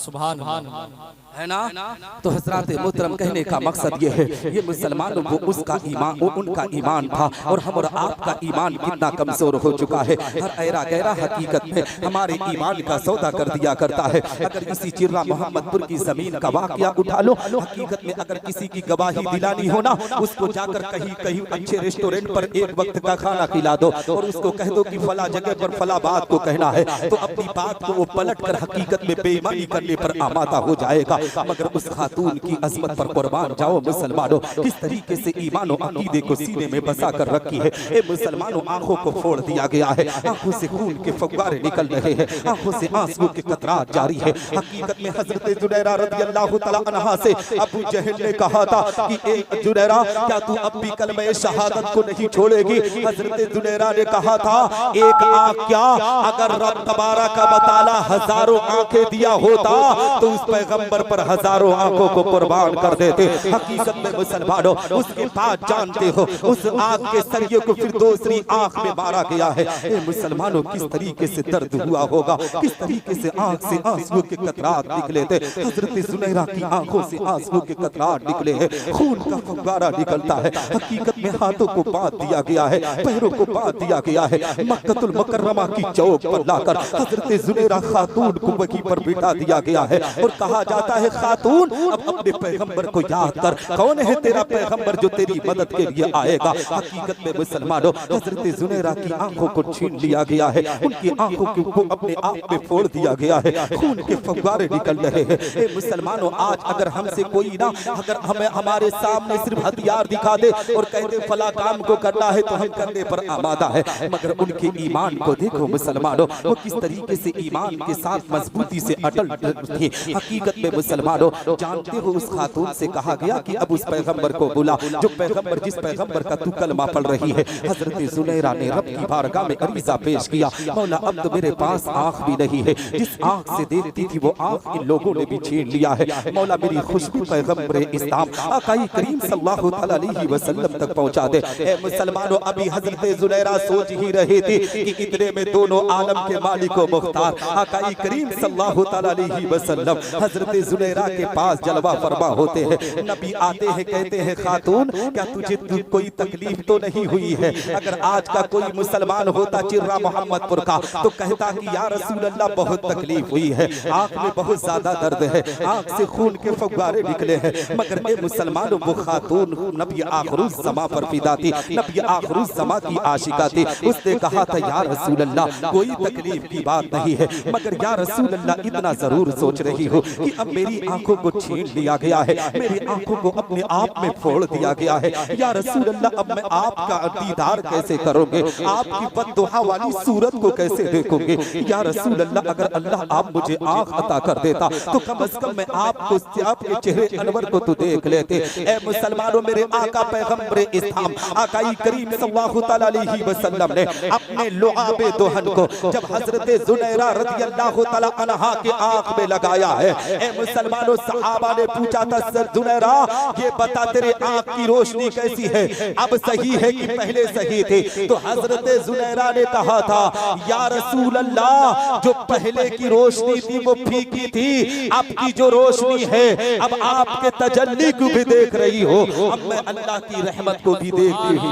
सुभान अल्लाह
है ना।
तो हजरात मोहतरम कहने का मकसद ये है ये मुसलमानों को उसका ईमान वो उनका ईमान था और हम और आपका ईमान कितना कमजोर हो चुका है। हर ऐरा गैरा हकीकत में हमारे ईमान का सौदा कर दिया करता है। अगर किसी चिर्रा मोहम्मदपुर की जमीन का वाकया उठा लो, हकीकत में अगर किसी की गवाही दिलानी हो ना उसको जाकर कहीं कहीं अच्छे रेस्टोरेंट पर एक वक्त का खाना खिला दो और उसको कह दो कि फला जगह पर फला बात को कहना है तो अपनी बात को वो पलट कर हकीकत में बेईमानी करने पर आमादा हो जाएगा। मगर उस खातून की अजमत पर कुर्बान जाओ मुसलमानों, किस तरीके से ईमान और अकीदे को सीने में बसा कर रखी है। ए मुसलमानों आंखों को फोड़ दिया गया है, आंखों से खून के फव्वारे निकल रहे हैं, आंखों से आंसू के कतरात जारी है। हकीकत में हजरत जुनैरा रज़ी अल्लाह ताला अन्हा से अबू जहल ने कहा था कि ए जुनैरा क्या तू अब भी कलमे शहादत को नहीं छोड़ेगी? हजरत जुनैरा ने कहा था एक आंख क्या, अगर रब तबारक व तआला हजारों आंखें दिया होता तो उस पैगंबर पर हजारों आंखों को कुर्बान कर देते। हकीकत में मुसलमानों उसके बाद जानते हो उस आंख के सरिये को फिर दूसरी आंख में मारा गया है। ए मुसलमानों किस तरीके से दर्द हुआ होगा, किस तरीके से आंख से आंसू के कतरात निकले थे। हजरत जुनैरा की आंखों से आंसू के कतरात निकले हैं, खून का फव्वारा निकलता है। हकीकत में हाथों को बांध दिया गया है, पैरों को बांध दिया गया है। मक्कतुल मुकर्रमा की चौक पर लाकर हजरत जुनैरा खातून को वहीं पर बिठा दिया गया है और कहा जाता है खातून अब अपने पैगंबर को याद कर, कौन है तेरा पैगंबर जो तेरी मदद के लिए आएगा। हकीकत में मुसलमानों हजरत जुनैरा की आंखों को छीन लिया गया है, उनकी आंखों को अपने आप में फोड़ दिया गया है, खून के फव्वारे निकल रहे हैं। ए मुसलमानों, आज अगर हमसे कोई ना, अगर हमें हमारे सामने सिर्फ हथियार दिखा दे और कहते फला काम को करना है तो हम करने पर आमादा है, मगर उनके ईमान को देखो मुसलमानों, वो किस तरीके से ईमान के साथ मजबूती से अटल थी। हकीकत में मुसलमानों, जानते हो उस खातून से कहा गया कि अब उस पैगंबर को बुला जो पैगंबर, जिस पैगंबर का तू कलमा पढ़ रही है। हजरत जुनैरा ने रब की बारगाह में अरीजा पेश किया, मौला अब तो मेरे पास आंख भी नहीं है, जिस आंख से देखती थी वो आंख इन लोगों ने भी छीन लिया है। मौला मेरी खुशबू पैगंबर इस्लाम आकाई करीम सल्लल्लाहु अलैहि वसल्लम तक पहुंचा दे। ए मुसलमानों, अभी हजरत जुनैरा सोच ही रहे थे कि इतने में दोनों आलम के मालिक व मुख्तार आकाई करीम सल्लल्लाहु अलैहि वसल्लम हजरत जुनैरा के पास जलवा फरमा होते हैं। नबी आते हैं, कहते हैं खातून क्या तुझे कोई तकलीफ तो नहीं हुई है? अगर आज का कोई मुसलमान होता चिर्रा मोहम्मदपुर का तो कहता कि या रसूल अल्लाह बहुत तकलीफ हुई है, आंख में बहुत ज्यादा दर्द है, आंख से खून के फव्वारे निकले हैं। मगर ए मुसलमानों, वो खातून नबी आखिरुज़ ज़मा पर फिदा थी, नबी आखिरुज़ ज़मा की आशिका थी। उसने कहा था या रसूल अल्लाह कोई तकलीफ की बात नहीं है, मगर या रसूल अल्लाह इतना जरूर सोच रही हो कि अब मेरी आंखों को छीन लिया गया है, मेरी आंखों को अपने आप में फोड़ दिया गया है। या रसूल अल्लाह अब मैं आपका दीदार कैसे करोगे, आपकी बद्दुआ वाली सूरत को कैसे देखोगे? या रसूल अल्लाह अगर अल्लाह आप मुझे आंख अता कर देता तो कम से कम मैं आपको, आपके चेहरे अनवर को तो देख लेते। ए मुसलमानों, मेरे आका पैगंबर इस्लाम आकाई करीम सल्लल्लाहु अलैहि वसल्लम ने अपने लुआबे दोहन को जब हजरत जुनैरा रज़ियल्लाहु तआला अन्हा के आंख में लगाया है, ए मुसलमानों, सहाबा ने पूछा था सर जुनैरा ये बता तेरे आंख की रोशनी कैसी है, अब सही है कि पहले सही थे? तो हजरत जुनैरा ने कहा था या रसूल अल्लाह जो पहले की रोशनी थी वो फीकी थी, अब की जो रोशनी है अब आपके तजल्ली को भी देख रही हो, अब मैं अल्लाह की रहमत को भी देखती हूँ।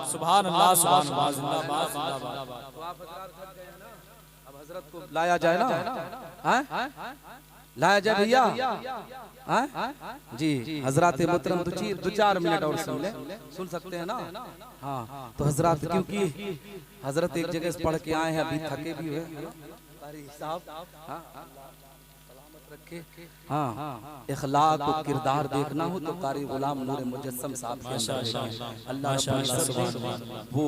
सुभान अल्लाह, सुभान अल्लाह, जिंदाबाद जिंदाबाद।
अब हजरत को लाया जाए ना, लाया जाए भैया जी। हजरत मोहतरम दो चार मिनट और सुन सकते हैं ना? हाँ, तो हजरत क्योंकि हजरत एक जगह से पढ़ के आए हैं, अभी थके भी हुए हाँ, इखलाक और किरदार देखना हो तो कारी गुलाम नूर मुजस्सम साहब अल्लाह वो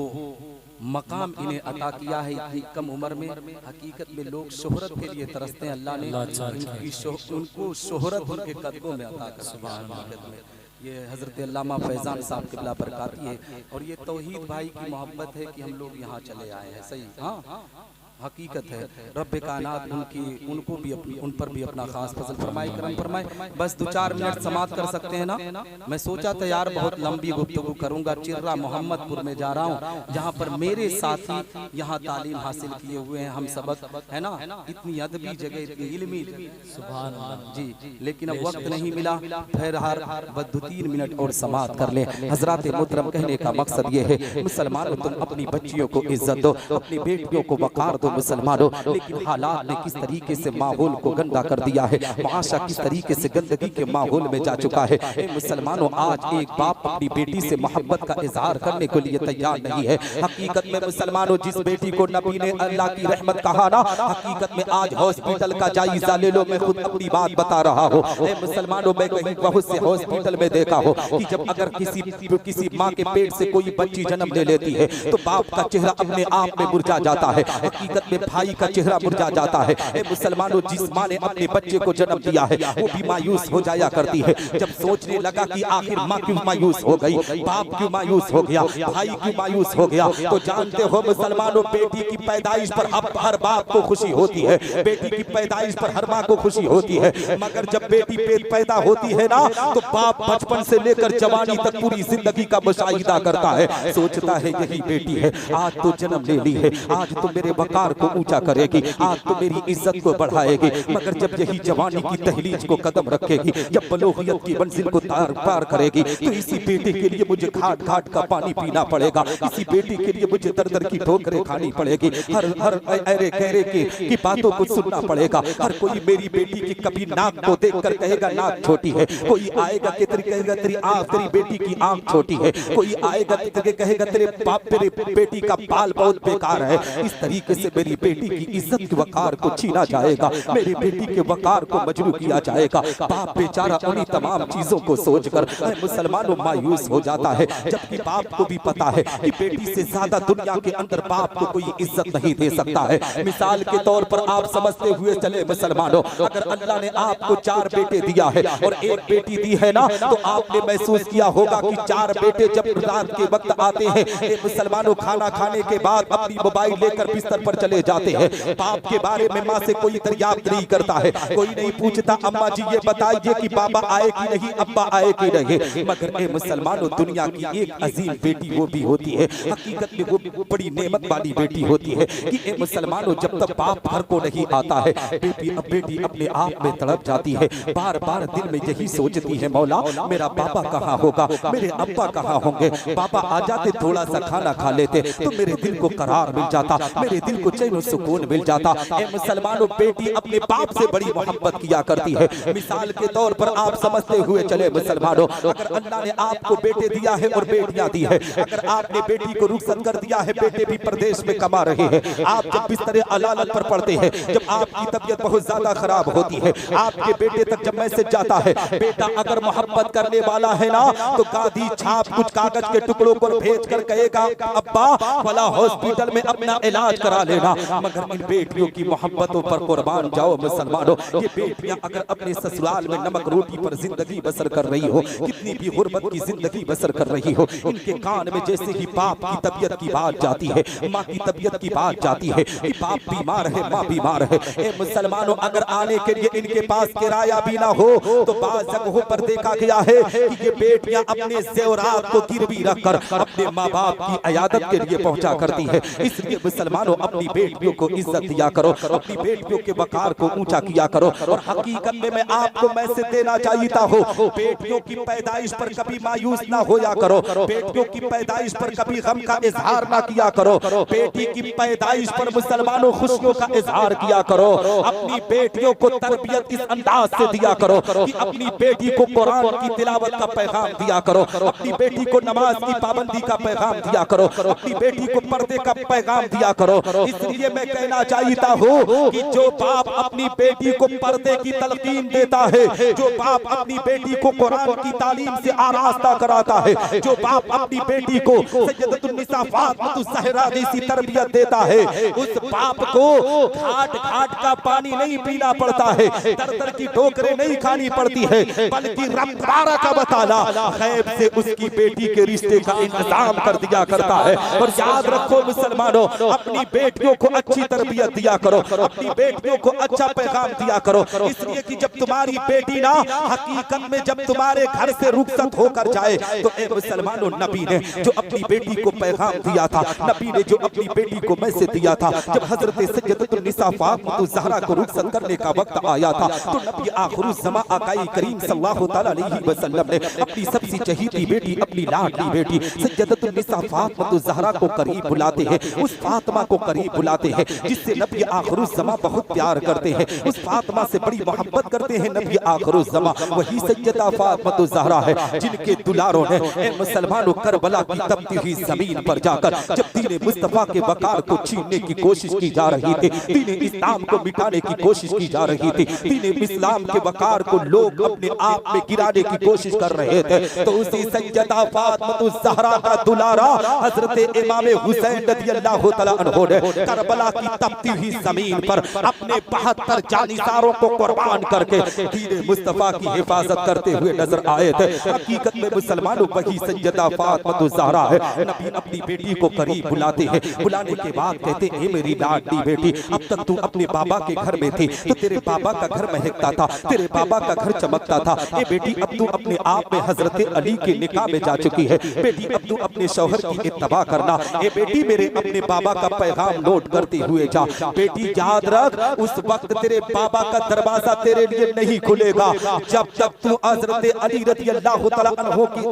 मकाम इन्हें अता किया है इतनी कम उम्र में। हकीकत में लोग शोहरत के लिए तरसते हैं, अल्लाह ने उनको शोहरत उनके कदमों में अता कर। ये हजरत अल्लामा फैजान साहब क़िबला बरकाती है और ये तौहीद भाई की मोहब्बत है कि हम लोग यहाँ चले आए हैं। सही हाँ, हकीकत है। रब्बे कायनात उनको भी उन पर भी अपना खास फजल फरमाए, करम फरमाए। बस 2-4 मिनट समाप्त कर सकते हैं ना? मैं सोचा था यार बहुत लंबी गुफ्तगू करूंगा। चिर्रा मोहम्मदपुर में जा रहा हूँ, जहाँ पर मेरे साथी यहाँ तालीम हासिल किए हुए हैं, हम सबक है ना, इतनी अदबी जगह, इतनी इल्मी सुभान अल्लाह जी। लेकिन अब वक्त नहीं मिला, बहरहाल बस 2-3 मिनट और समाप्त कर ले। हजरत मोहतरम कहने का मकसद ये है, मुसलमानों तुम अपनी बच्चियों को इज्जत दो, अपनी बेटियों को वकार दो मुसलमानों। लेकिन हालात ने किस तरीके से माहौल को गंदा कर दिया है, माशा किस तरीके से गंदगी के माहौल में जा चुका है। मुसलमानों, आज एक बाप अपनी बेटी से मोहब्बत का इजहार करने के लिए तैयार नहीं है। हकीकत में मुसलमानों, जिस बेटी को नबी ने अल्लाह की रहमत कहा ना, हकीकत में आज हॉस्पिटल का जायजा ले लो। मैं खुद अपनी बात बता रहा हूँ मुसलमानों, मैं कहीं बहुत से हॉस्पिटल में देखा हो कि जब अगर किसी माँ के पेट से कोई बच्ची जन्म ले लेती है तो बाप का चेहरा अपने आप में मुरझा जाता है, हकीकत में भाई का चेहरा मुरझा जाता है। मुसलमानों, जिस माँ ने अपने बच्चे को जन्म दिया है वो भी मायूस हो जाया करती है। जब सोचने लगा कि आखिर माँ क्यों मायूस हो गई, बाप क्यों मायूस हो गया, भाई क्यों मायूस हो गया, तो जानते हो मुसलमानों, बेटी की पैदाइश पर हर बाप को खुशी होती है, बेटी की पैदाइश पर हर माँ को खुशी होती है। मगर जब बेटी पैदा होती है ना तो बाप बचपन से लेकर जवानी तक पूरी जिंदगी का मुशाहिदा करता है, सोचता है यही बेटी है, आज तो जन्म ले ली है, आज तो मेरे वकार
वकार को ऊंचा करेगी, आज तो मेरी इज्जत को बढ़ाएगी। मगर जब यही जवानी की तहलीज को कदम रखेगी, जब बलोगियत की मंजिल को पार करेगी, तो इसी बेटे के लिए मुझे घाट घाट का पानी पीना पड़ेगा, इसी बेटे के लिए मुझे दर दर की ठोकरें खानी पड़ेगी, हर हर अरे गहरे की बातों को सुनना पड़ेगा। हर कोई मेरी बेटी की कभी नाक को देखकर कहेगा नाक छोटी है, कोई आएगा कि तेरी कहेगा तेरी आंख, तेरी बेटी की आंख छोटी है, कोई आएगा कि कहेगा तेरे बेटी का बाल बहुत बेकार है। इस तरीके से मेरी बेटी की इज्जत के वकार को छीना जाएगा, मेरी बेटी के वकार को मजरू किया जाएगा। बाप बेचारा उन्हीं तमाम चीजों को सोचकर मुसलमानों मायूस हो जाता है, जबकि बाप को भी पता है कि बेटी से ज्यादा दुनिया के अंदर बाप को कोई इज्जत नहीं दे सकता है। मिसाल के तौर पर आप समझते हुए चले मुसलमानों, अगर अल्लाह ने आपको 4 बेटे दिया है और एक बेटी दी है ना, तो आपने महसूस किया होगा कि 4 बेटे जब रात के वक्त आते हैं, मुसलमानों खाना खाने के बाद अपनी मोबाइल लेकर बिस्तर पर चले जाते हैं। बाप के बारे में माँ से कोई दरियाफ्त नहीं करता है, कोई नहीं पूछता अम्मा जी ये बताइए कि बाबा आए कि नहीं, अब्बा आए कि नहीं। मगर ए मुसलमानों, दुनिया की एक अजीम बेटी वो भी होती है, हकीकत में वो बड़ी नेमत वाली बेटी होती है कि ए मुसलमानों, जब तक बाप घर को नहीं आता है, बेटी अपने आप में तड़प जाती है, बार बार दिल में यही सोचती है, मौला मेरा पापा कहाँ होगा, मेरे अब्बा कहाँ होंगे, पापा आ जाते थोड़ा सा खाना खा लेते तो मेरे दिल को करार मिल जाता, मेरे दिल को चैन और सुकून मिल जाता। ए मुसलमानों, बेटी अपने बाप से बड़ी मोहब्बत किया करती है। मिसाल के तौर पर आप समझते हुए चले मुसलमानों, अगर अल्लाह ने आपको बेटे दिया है और बेटियां दी है, अगर आपने बेटी को रुखसत कर दिया है, बेटे भी प्रदेश में कमा रहे हैं, आप जब बिस्तरे अलालत पर पड़ते हैं, जब आपकी तबीयत बहुत ज्यादा खराब होती है, आपके बेटे तक जब मैसेज जाता है, बेटा अगर मोहब्बत करने वाला है ना, तो गादी छाप कुछ कागज के टुकड़ों को भेज कर कहेगा अब्बा वाला हॉस्पिटल में अपना इलाज करा लेना। मगर इन बेटियों की मोहब्बतों पर कुर्बान जाओ मुसलमानों, ये बेटियां अगर अपने ससुराल में नमक रोटी पर जिंदगी बसर कर रही हो, कितनी भी गुर्बत की जिंदगी बसर कर रही हो, इनके कान में जैसे ही बाप की तबीयत की बात जाती है, माँ की तबीयत की बात जाती है कि बाप बीमार है, माँ बीमार है, ए मुसलमानों, अगर आने के लिए इनके पास किराया भी ना हो, तो बाज़ जगहों पर देखा गया है कि ये बेटियां अपने ज़ेवरात को गिरवी रखकर अपने माँ बाप की इयादत के लिए पहुंचा करती है। इसलिए मुसलमानों, अपनी बेटियों को इज्जत दिया करो, अपनी बेटियों के वकार को ऊंचा किया करो। और हकीकत में मैं आपको मैसेज देना चाहता हूँ, बेटियों की पैदाइश पर कभी मायूस ना होया करो, बेटियों की पैदाइश पर कभी गम का इजहार ना किया करो, बेटी की पैदाइश पर मुसलमानों खुशियों का इजहार किया करो। अपनी बेटियों को तरबियत इस अंदाज से दिया करो कि अपनी बेटी को कुरान की तिलावत का पैगाम दिया करो, अपनी बेटी को नमाज की पाबंदी का पैगाम दिया करो, अपनी बेटी को पर्दे का पैगाम दिया करो। इसलिए मैं कहना चाहता हूँ कि जो बाप अपनी बेटी को पर्दे की तलकीन देता है, जो बाप अपनी बेटी को कुरान की तालीम से आरास्ता कराता है, जो बाप अपनी बेटी को सैयदतुन्निसा फातिमा ज़हरा जैसी तरबियत देता है, उस बाप को घाट घाट का पानी नहीं पीना पड़ता है, दर दर की ठोकरें नहीं खानी पड़ती है, बल्कि रब तबारक व तआला गैब से उसकी बेटी के रिश्ते का इंतजाम कर दिया करता है। और याद रखो मुसलमानों, अपनी बेटियों को अच्छी तरबियत दिया करो, अपनी बेटियों को अच्छा पैगाम दिया करो, इसलिए कि जब तुम्हारी बेटी ना हकीकत में जब तुम्हारे घर से रुखसत होकर जाए, तो ए मुसलमानों, नबी ने जो अपनी बेटी को पैगाम दिया था, नबी ने जो अपनी बेटी को मैसेज दिया था, जब हजरत सैयदतुन्निसा फातिमा ज़हरा को रुखसत करने का वक्त आया था, तो नबी आखिरुज़्ज़मा आकाई करीम सल्लल्लाहु तआला अलैहि वसल्लम ने अपनी सबसे चहीती बेटी, अपनी लाडली बेटी सैयदतुन्निसा फातिमा ज़हरा को करीब बुलाते हैं, उस फातिमा को करीब बुलाते हैं जिससे नबी आखिरुज़्ज़मा बहुत प्यार करते हैं, उस फातिमा से बड़ी मोहब्बत करते हैं नबी आखिरुज़्ज़मा। वही सैयदा फातिमा ज़हरा है जिनके दुलारों ने ए मुसलमानों करबला की तपती हुई जमीन पर जाकर जब दीन मुस्तफा के वकार को छीनने की कोशिश की जा रही थी, दीन इस्लाम को मिटाने की कोशिश की जा रही थी, दीन इस्लाम के वकार को लोग अपने आप में गिराने की कोशिश कर रहे थे, तो उसी सैयदा फातिमा ज़हरा का दुलारा हजरत इमाम हुसैन रज़ियल्लाहु तआला अन्हु ने करबला की तपती हुई जमीन पर अपने 72 जानिसारों को कुर्बान करके दीन मुस्तफा की हिफाजत करते हुए नजर आए थे। हकीकत में मुसलमानों, वही सैयदा फातिमा ज़हरा है। नबी अपनी बेटी को करीब बुलाते हैं, बुलाने के बाद कहते हैं, मेरी लाडली बेटी, अब तक तू अपने बाबा के घर में थी, तो तेरे बाबा का घर महकता था, तेरे बाबा का घर चमकता था, ए बेटी अब तू अपने आप में हजरत अली के निकाह में जा चुकी है, बेटी अब तू अपने शौहर की इत्तबा करना, ए बेटी मेरे अपने बाबा का पैगाम लो नोट करते हुए जा। बेटी याद रख, उस वक्त तेरे बाबा का दरवाजा तेरे लिए नहीं खुलेगा जब तक तू हज़रत अली रज़ियल्लाहु तआला अन्हु की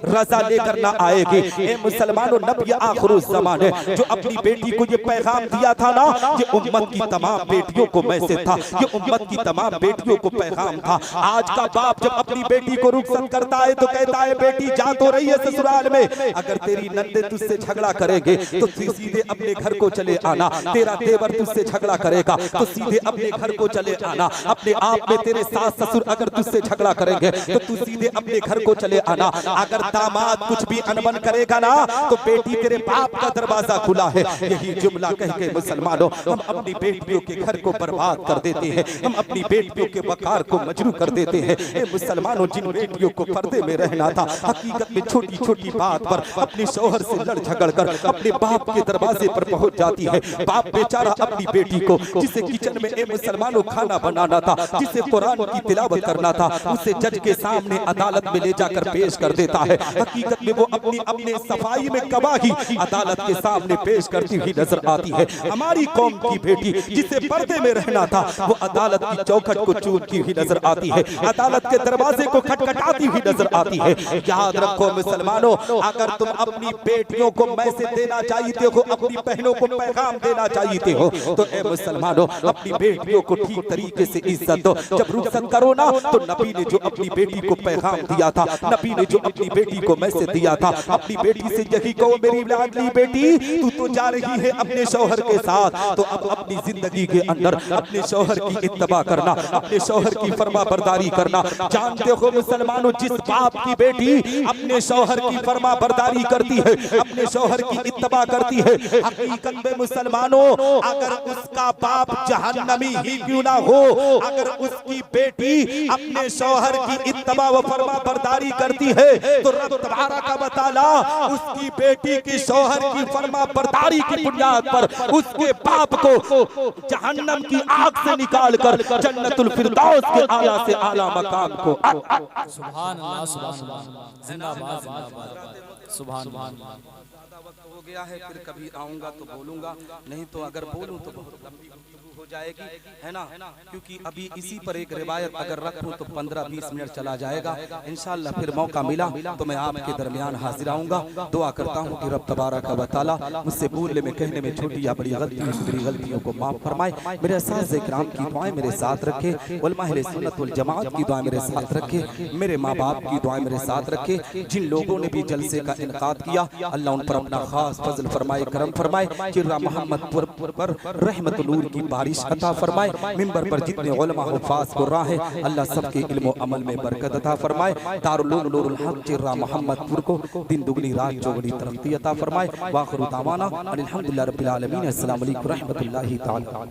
रजा लेकर ना आएगी। ए मुसलमानों, नबी आखिरुज़ ज़मान है जो अपनी बेटी को ये पैगाम दिया था ना, ये उम्मत की तमाम बेटियों को मैसेज था, ये उम्मत की तमाम बेटियों को पैगाम था। आज का बाप जब अपनी बेटी को रुखसत करता है तो कहता है बेटी जा तो रही है ससुराल में, अगर तेरी नंदे तुझसे झगड़ा करेंगे तो सीधे अपने घर को चले आना। तेरा देवर तुझसे झगड़ा करेगा तो सीधे अपने घर को चले आना। अपने आप में तेरे सास ससुर अगर तुझसे झगड़ा करेंगे तो तू सीधे अपने घर को चले आना। अगर दामाद कुछ भी अनबन करेगा ना तो बेटी तेरे बाप का दरवाजा खुला है। यही जुमला कह के मुसलमानों हम अपनी बेटियों के घर को बर्बाद कर देते हैं, हम अपनी बेटियों के वकार को मजरू कर देते हैं। ए मुसलमानों, जिन बेटियों को पर्दे में रहना था, हकीकत में छोटी छोटी बात पर अपने शौहर से लड़ झगड़ कर अपने बाप के दरवाजे पर पहुंच जाती है। बाप बेचारा अपनी बेटी को, जिसे किचन में ए मुसलमानों खाना बनाना था, जिसे कुरान की तिलावत करना था, उसे जज के सामने अदालत में ले जाकर पेश कर देता है। हकीकत में वो अपने सफाई में गवाही अदालत के सामने पेश करती हुई नजर आती है। हमारी कौम की बेटी जिसे पर्दे में रहना था वो अदालत की चौखट को चूमती हुई नजर आती है, अदालत के दरवाजे को खटखटाती हुई नजर आती है। याद रखो मुसलमानों, अगर तुम अपनी बेटियों को मैसेज देना चाहते हो, अपनी बहनों को पैगाम देना चाहते हो, तो ए मुसलमानों अपनी बेटियों को ठीक तरीके से इज्जत दो। जब रुखसत करो ना तो नबी ने जो अपनी बेटी को पैगाम दिया था, नबी ने जो अपनी बेटी को मैसेज दिया था, अपनी बेटी से यही कहो मेरी लाडली बेटी तू तो जा रही है अपने शौहर के साथ, तो अब अपनी जिंदगी के अंदर अपने शौहर की इत्तबा करना, अपने शौहर की फरमा बरदारी करना। जानते हो मुसलमानों, जिस बाप की बेटी अपने शौहर की फरमा बरदारी करती है, अपने शौहर की इत्तबा करती है, हकीकत में मुसलमानों अगर उसका बाप जहन्नमी ही क्यों ना हो, अगर उसकी बेटी अपने शौहर की इत्तबा व फरमा बरदारी करती है तो रब तबारक व तआला उसकी बेटी की शौहर की फरमा बरदारी की बुनियाद पर उसके बाप को जहन्नम की आग से निकाल कर जन्नतुल फिरदौस के आला से आला मकाम को
सुभान अल्लाह, सुभान अल्लाह, जिंदाबाद जिंदाबाद, सुभान अल्लाह।
हो गया है, फिर कभी आऊंगा तो बोलूंगा, नहीं तो अगर बोलूं तो बहुत लंबी हो जाएगी, है ना, क्योंकि अभी इसी पर एक रिवायत अगर रखूं तो 15-20 मिनट चला जाएगा। इंशाअल्लाह फिर मौका मिला तो मैं आपके दरमियान हाजिर आऊंगा। दुआ करता हूं कि रब तबारक व तआला मुझसे बोलने में कहने में छोटी या बड़ी गलतियों को माफ फरमाए। मेरे असातिज़े किराम की दुआएं मेरे साथ रखे, उलमा अहले सुन्नत वल जमात की दुआएं मेरे साथ रखे, मेरे माँ बाप की दुआएं मेरे साथ रखे। जिन लोगों ने भी जलसे का इनकाद किया अल्लाह उन पर अपना खास फजल फरमाए, करम फरमाए। चिर्रा मोहम्मदपुर पर रहमत नूर की बारिश अता फरमाए। मिंबर पर जितने उलमा हुफ़ाज़ कुर्रा है अल्लाह सबके इल्म व अमल में बरकत अता फरमाए। दारुल उलूम नूरुल हक चिर्रा मोहम्मदपुर को दिन दुगनी रात चौगुनी तरक्की अता फरमाए। वाखिरु दावाना अनिल हम्दुलिल्लाहि रब्बिल आलमीन। अस्सलामु अलैकुम रहमतुल्लाहि तआला।